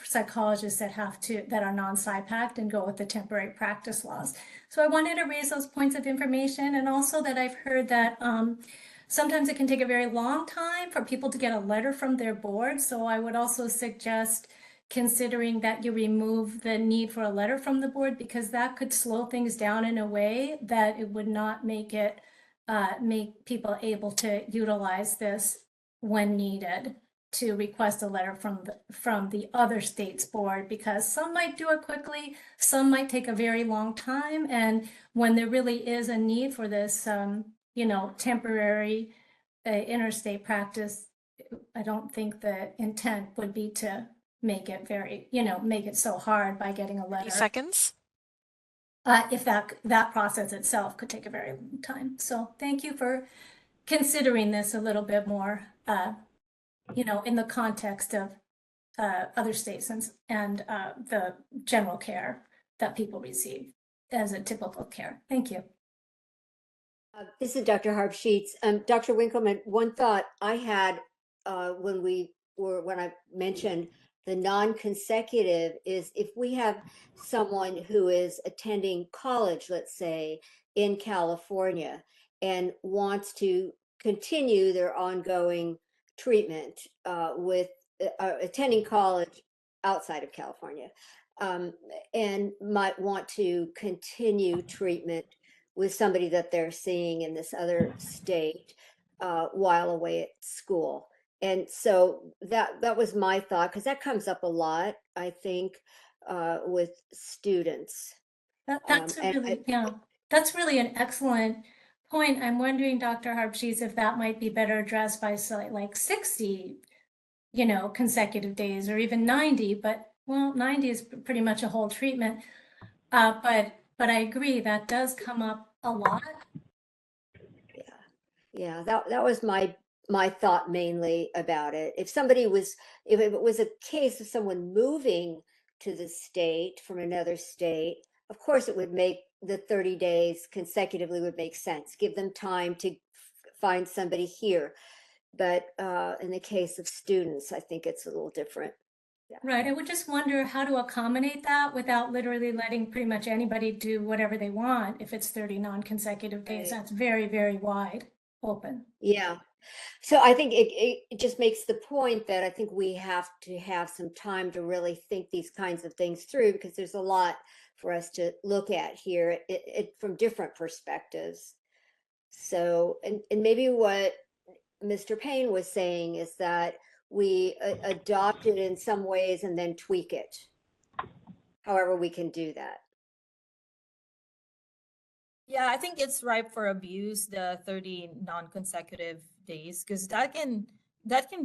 psychologists that are non-SIPAC and go with the temporary practice laws. So I wanted to raise those points of information, and also that I've heard that sometimes it can take a very long time for people to get a letter from their board. So I would also suggest considering that you remove the need for a letter from the board, because that could slow things down in a way that it would not make people able to utilize this when needed, to request a letter from the other state's board, because some might do it quickly, some might take a very long time. And when there really is a need for this, temporary interstate practice, I don't think the intent would be to make it make it so hard by getting a letter. 30 seconds. If that process itself could take a very long time. So thank you for considering this a little bit more, in the context of other states and the general care that people receive as a typical care. Thank you. This is Dr. Harb Sheets. Dr. Winkleman, one thought I had when I mentioned the non-consecutive is if we have someone who is attending college, let's say in California, and wants to continue their ongoing treatment with attending college outside of California, and might want to continue treatment with somebody that they're seeing in this other state while away at school. And so that was my thought, because that comes up a lot, I think, with students. That's that's really an excellent point. I'm wondering, Dr. Harpsheets, if that might be better addressed by like 60, consecutive days, or even 90, but well, 90 is pretty much a whole treatment. But I agree, that does come up a lot. Yeah, that was my thought mainly about it. If it was a case of someone moving to the state from another state, of course it would make the 30 days consecutively would make sense. Give them time to find somebody here. But in the case of students, I think it's a little different. Yeah. Right. I would just wonder how to accommodate that without literally letting pretty much anybody do whatever they want. If it's 30 non-consecutive days, that's very, very wide open. Yeah. So I think it just makes the point that I think we have to have some time to really think these kinds of things through, because there's a lot for us to look at here from different perspectives. So, and maybe what Mr. Payne was saying is that we adopt it in some ways and then tweak it, however we can do that. Yeah, I think it's ripe for abuse, the 30 non-consecutive days, because that can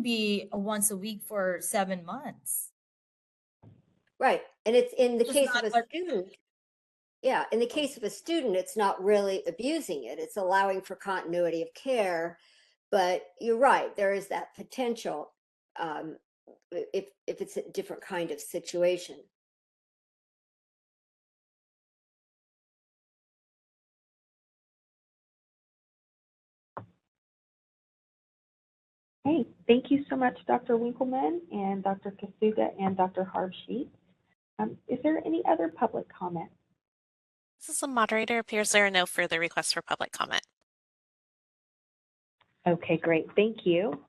be a once a week for 7 months. Right. And it's in the case of a student. Yeah, in the case of a student, it's not really abusing it. It's allowing for continuity of care. But you're right, there is that potential if it's a different kind of situation. Hey, thank you so much, Dr. Winkleman and Dr. Kasuga and Dr. Harpsheet. Is there any other public comment? This is the moderator. Appears there are no further requests for public comment. Okay, great. Thank you.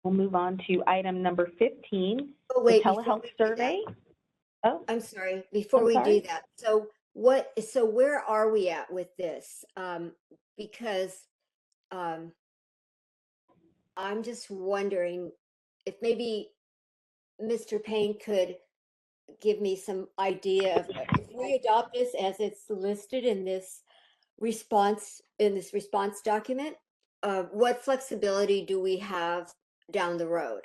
We'll move on to item number 15, wait, the telehealth survey. Oh, I'm sorry. Before we do that, so where are we at with this? Because I'm just wondering if maybe Mr. Payne could give me some idea of if we adopt this as it's listed in this response document, what flexibility do we have down the road?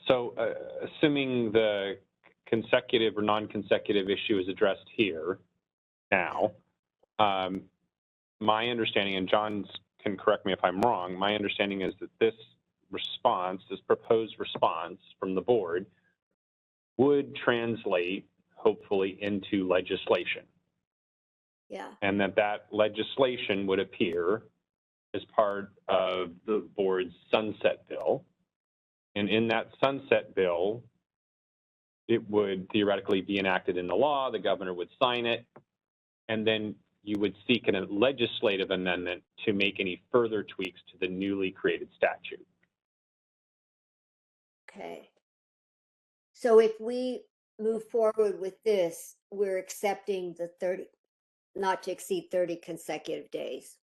So assuming the consecutive or non-consecutive issue is addressed here now, my understanding, and John can correct me if I'm wrong, my understanding is that this response, this proposed response from the board, would translate hopefully into legislation. Yeah. And that legislation would appear as part of the board's sunset bill. And in that sunset bill, it would theoretically be enacted into law, the governor would sign it, and then you would seek a legislative amendment to make any further tweaks to the newly created statute. Okay. So if we move forward with this, we're accepting the 30, not to exceed 30 consecutive days.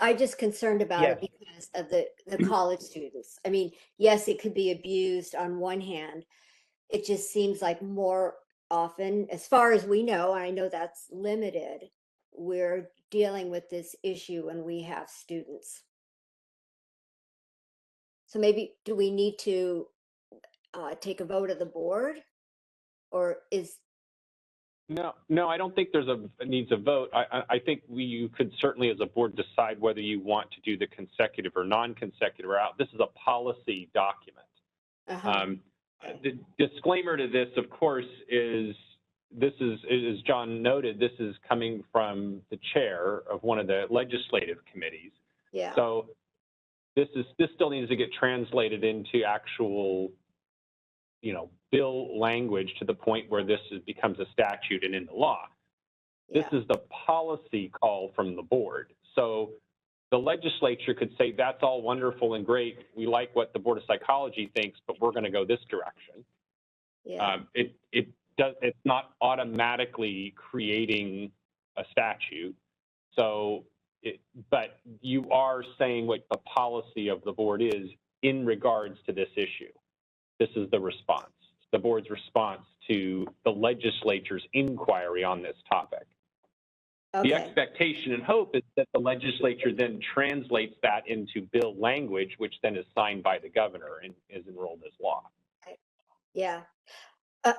I just concerned about it because of the college students. I mean, yes, it could be abused on one hand. It just seems like more often, as far as we know, I know that's limited, we're dealing with this issue when we have students. So maybe, do we need to take a vote of the board, or is? No, I don't think there's needs a vote. I think you could certainly, as a board, decide whether you want to do the consecutive or non-consecutive route. This is a policy document. The disclaimer to this, of course, is this is, as John noted, this is coming from the chair of one of the legislative committees. Yeah. So this still needs to get translated into actual, bill language to the point where this becomes a statute and in the law. This is the policy call from the board. So the legislature could say, that's all wonderful and great. We like what the Board of Psychology thinks, but we're going to go this direction. Yeah. It's not automatically creating a statute. So, but you are saying what the policy of the board is in regards to this issue. This is the response, the board's response to the legislature's inquiry on this topic. Okay. The expectation and hope is that the legislature then translates that into bill language, which then is signed by the governor and is enrolled as law. Yeah.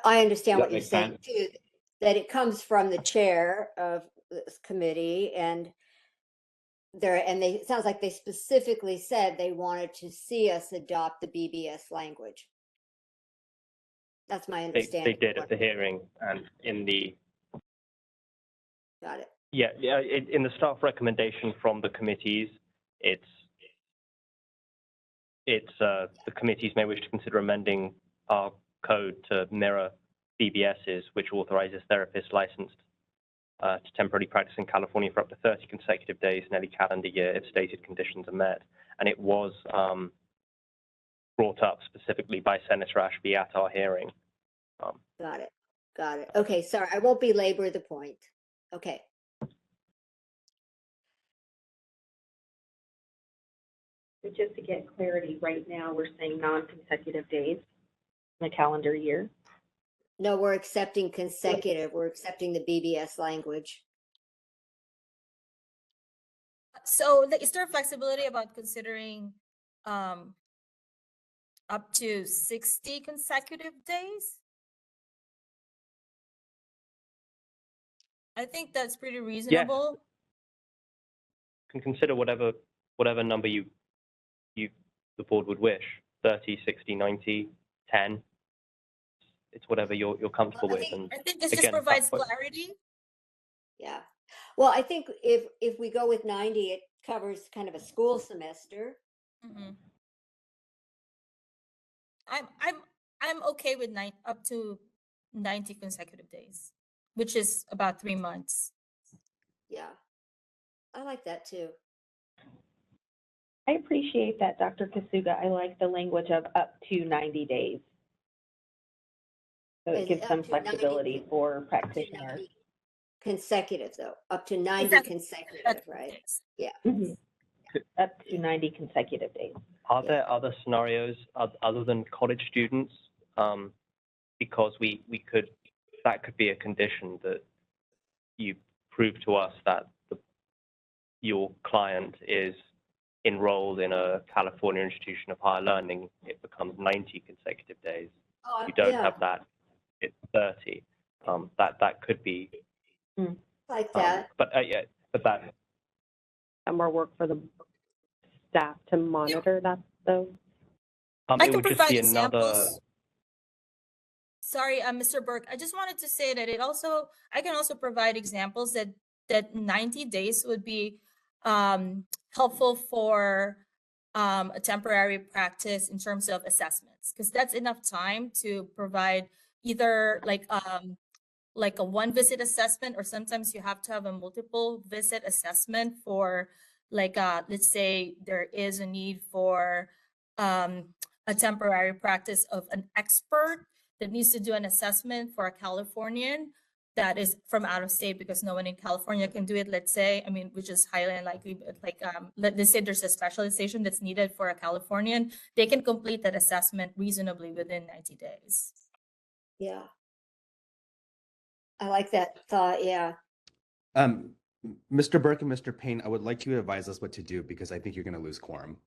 I understand Does what that you're make saying too, that it comes from the chair of this committee and it sounds like they specifically said they wanted to see us adopt the BBS language. That's my They understanding. did at the hearing and in the, Got it. yeah, in the staff recommendation from the committees, the committees may wish to consider amending our code to mirror BBS's, which authorizes therapists licensed to temporarily practice in California for up to 30 consecutive days in any calendar year if stated conditions are met. And it was brought up specifically by Senator Ashby at our hearing. Got it. Got it. Okay, sorry, I won't belabor the point. Okay. So just to get clarity, right now, we're saying non-consecutive days in the calendar year. No, we're accepting consecutive. We're accepting the BBS language. So is there flexibility about considering up to 60 consecutive days? I think that's pretty reasonable. Can consider whatever number the board would wish, 30, 60, 90, 10. It's whatever you're comfortable with. And I think this again, just provides that's what- clarity. Yeah. Well, I think if we go with 90, it covers kind of a school semester. Mhm. I'm okay with up to 90 consecutive days, which is about 3 months. Yeah. I like that too. I appreciate that, Dr. Kasuga. I like the language of up to 90 days. So it Is gives up some to 90 flexibility for practitioners. Consecutive though, up to 90 Exactly. consecutive, right? Yeah. Mhm. Up to 90 consecutive days. Are there other scenarios other than college students? Because that could be a condition that you prove to us that your client is enrolled in a California institution of higher learning. It becomes 90 consecutive days. Oh, You don't yeah. have that. It's 30. That could be. Like that. But that. And more work for the staff to monitor that, though. I It can would just provide be another. examples. Sorry, Mr. Burke. I just wanted to say that I can also provide examples that 90 days would be helpful for a temporary practice in terms of assessments, because that's enough time to provide either like a one visit assessment, or sometimes you have to have a multiple visit assessment for let's say there is a need for a temporary practice of an expert that needs to do an assessment for a Californian that is from out of state, because no one in California can do it, let's say, which is highly unlikely, but let's say there's a specialization that's needed for a Californian, they can complete that assessment reasonably within 90 days. Yeah. I like that thought, yeah. Mr. Burke and Mr. Payne, I would like you to advise us what to do because I think you're going to lose quorum.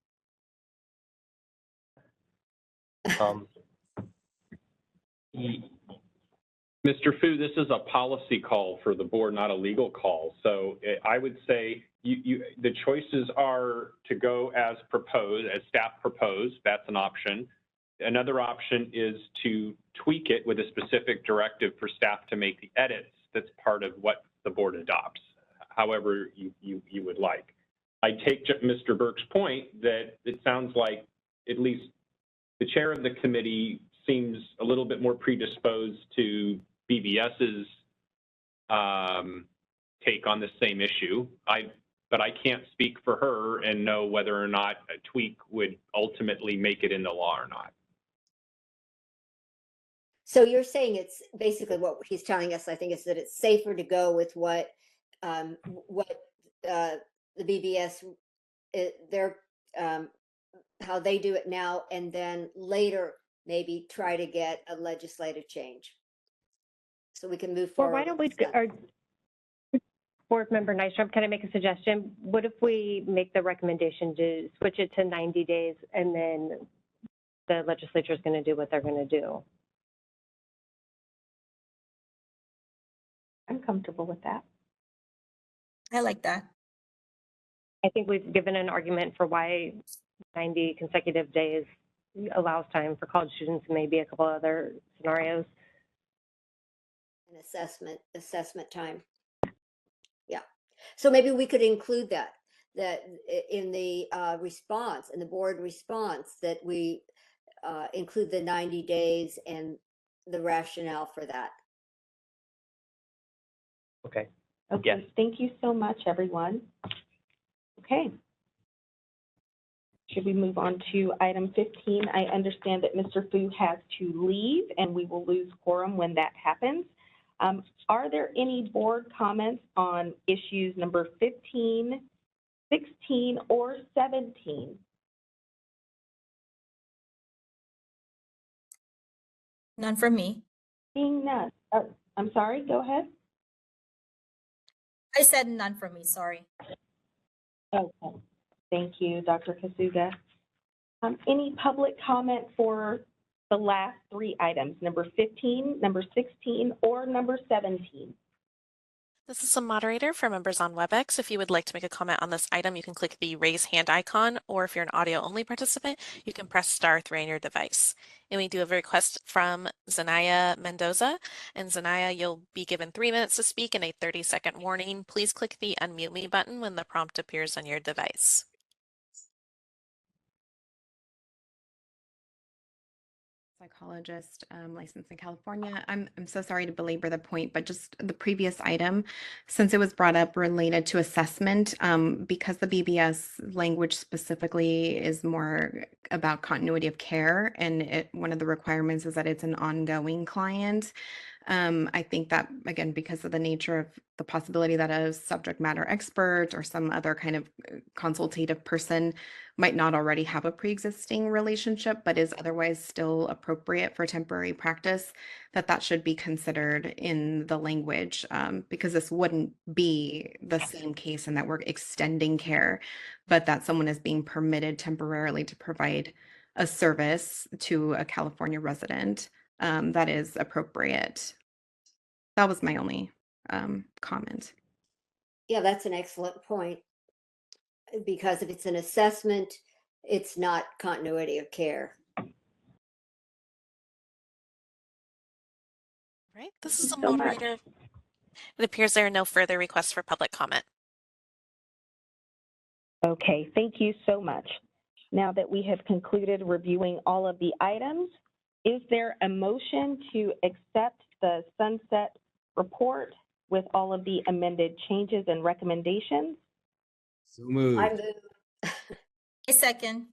Mr. Fu, this is a policy call for the board, not a legal call. So I would say the choices are to go as proposed, as staff proposed. That's an option. another option is to tweak it with a specific directive for staff to make the edits that's part of what the board adopts, however you would like. I take Mr. Burke's point that it sounds like at least the chair of the committee seems a little bit more predisposed to BBS's take on the same issue. But I can't speak for her and know whether or not a tweak would ultimately make it into law or not. So you're saying it's basically what he's telling us, I think, is that it's safer to go with what the BBS, how they do it now, and then later maybe try to get a legislative change. So we can move Well, forward. why don't we, Board Member Nystrom, can I make a suggestion? What if we make the recommendation to switch it to 90 days and then the legislature is going to do what they're going to do? I'm comfortable with that. I like that. I think we've given an argument for why 90 consecutive days allows time for college students and maybe a couple other scenarios. An assessment time. Yeah. So maybe we could include that in the response, in the board response, that we include the 90 days and the rationale for that. Okay. Okay, Yes. thank you so much, everyone. Okay. Should we move on to item 15? I understand that Mr. Fu has to leave and we will lose quorum when that happens. Are there any board comments on issues number 15, 16, or 17? None from me. Seeing none. I'm sorry, go ahead. I said none from me, sorry. Okay, thank you, Dr. Kasuga. Any public comment for the last three items, number 15, number 16, or number 17? This is a moderator for members on WebEx. If you would like to make a comment on this item, you can click the raise hand icon, or if you're an audio-only participant, you can press *3 on your device. And we do have a request from Zanaya Mendoza. And Zanaya, you'll be given 3 minutes to speak and a 30-second warning. Please click the unmute me button when the prompt appears on your device. Psychologist licensed in California. I'm so sorry to belabor the point, but just the previous item, since it was brought up related to assessment, because the BBS language specifically is more about continuity of care, and one of the requirements is that it's an ongoing client. I think that, again, because of the nature of the possibility that a subject matter expert or some other kind of consultative person might not already have a pre-existing relationship, but is otherwise still appropriate for temporary practice, that should be considered in the language, because this wouldn't be the same case in that we're extending care, but that someone is being permitted temporarily to provide a service to a California resident that is appropriate. That was my only comment. Yeah, that's an excellent point. Because if it's an assessment, it's not continuity of care. Right, this is a so moderator. It appears there are no further requests for public comment. Okay, thank you so much. Now that we have concluded reviewing all of the items, is there a motion to accept the sunset report with all of the amended changes and recommendations? So moved. I move. A second.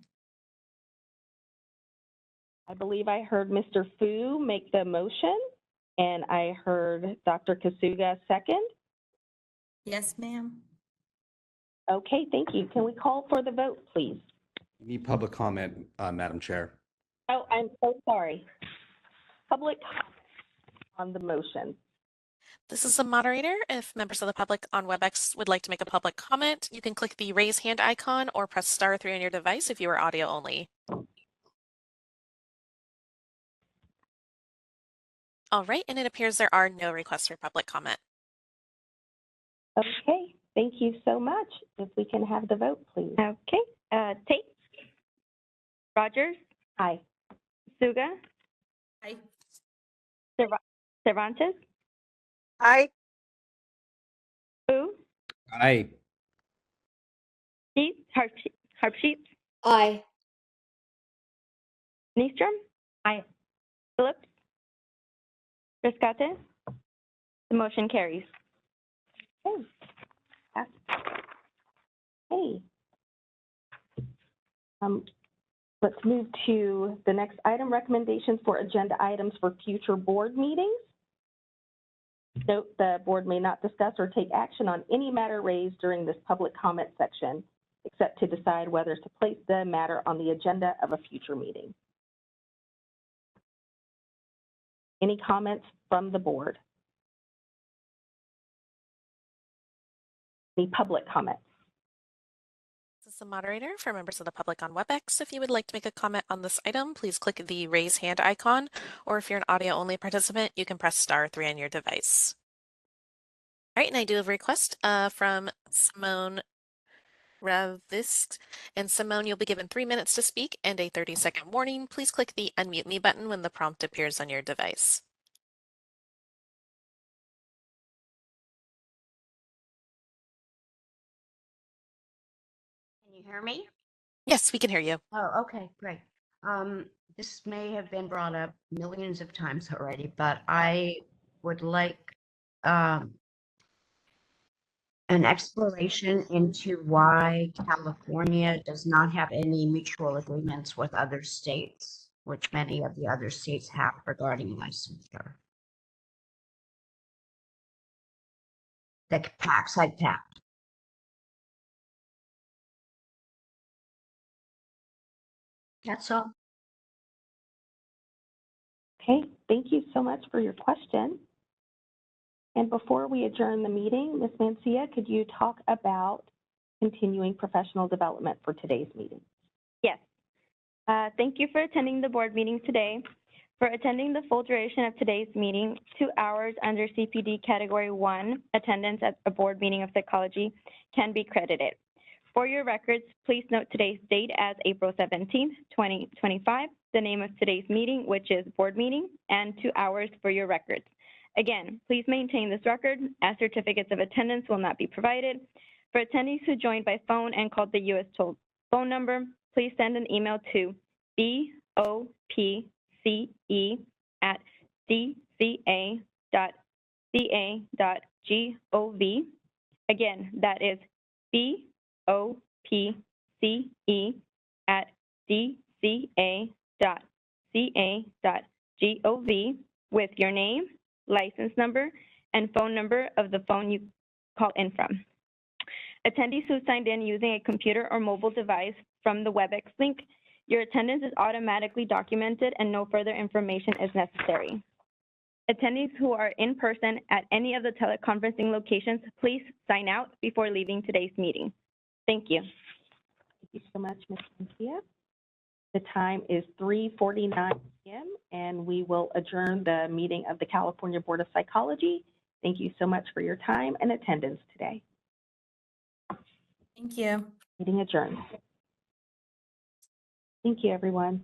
I believe I heard Mr. Fu make the motion, and I heard Dr. Kasuga second. Yes, ma'am. Okay, thank you. Can we call for the vote, please? You need public comment, Madam Chair. Oh, I'm so sorry. Public comment on the motion. This is a moderator. If members of the public on WebEx would like to make a public comment, you can click the raise hand icon or press *3 on your device if you are audio only. All right, and it appears there are no requests for public comment. Okay, thank you so much. If we can have the vote, please. Okay, Tate? Rogers? Aye. Suga? Aye. Cervantes? Aye. Fu? Aye. Harpsheets? Aye. Nystrom? Aye. Phillips? Rescate? The motion carries. Okay. Hey. Let's move to the next item, recommendations for agenda items for future board meetings. Note the board may not discuss or take action on any matter raised during this public comment section, except to decide whether to place the matter on the agenda of a future meeting. Any comments from the board? Any public comments? This is the moderator for members of the public on WebEx. If you would like to make a comment on this item, please click the raise hand icon, or if you're an audio only participant, you can press *3 on your device. All right, and I do have a request from Simone Ravisk. And Simone, you'll be given 3 minutes to speak and a 30-second warning. Please click the unmute me button when the prompt appears on your device. Can you hear me? Yes, we can hear you. Oh, okay, great. This may have been brought up millions of times already, but I would like an exploration into why California does not have any mutual agreements with other states, which many of the other states have regarding licensure. The PACs, like PAC. That's all. Okay, thank you so much for your question. And before we adjourn the meeting, Ms. Mancia, could you talk about continuing professional development for today's meeting? Yes. Thank you for attending the board meeting today. For attending the full duration of today's meeting, 2 hours under CPD Category 1 attendance at a board meeting of psychology can be credited. For your records, please note today's date as April 17th, 2025, the name of today's meeting, which is board meeting, and 2 hours for your records. Again, please maintain this record as certificates of attendance will not be provided. For attendees who joined by phone and called the U.S. toll phone number, please send an email to bopce@dca.ca.gov. Again, that is bopce@dca.ca.gov with your name, license number, and phone number of the phone you call in from. Attendees who signed in using a computer or mobile device from the WebEx link, your attendance is automatically documented and no further information is necessary. Attendees who are in person at any of the teleconferencing locations, please sign out before leaving today's meeting. Thank you. Thank you so much, Ms. Mancia. The time is 3:49 p.m. and we will adjourn the meeting of the California Board of Psychology. Thank you so much for your time and attendance today. Thank you. Meeting adjourned. Thank you, everyone.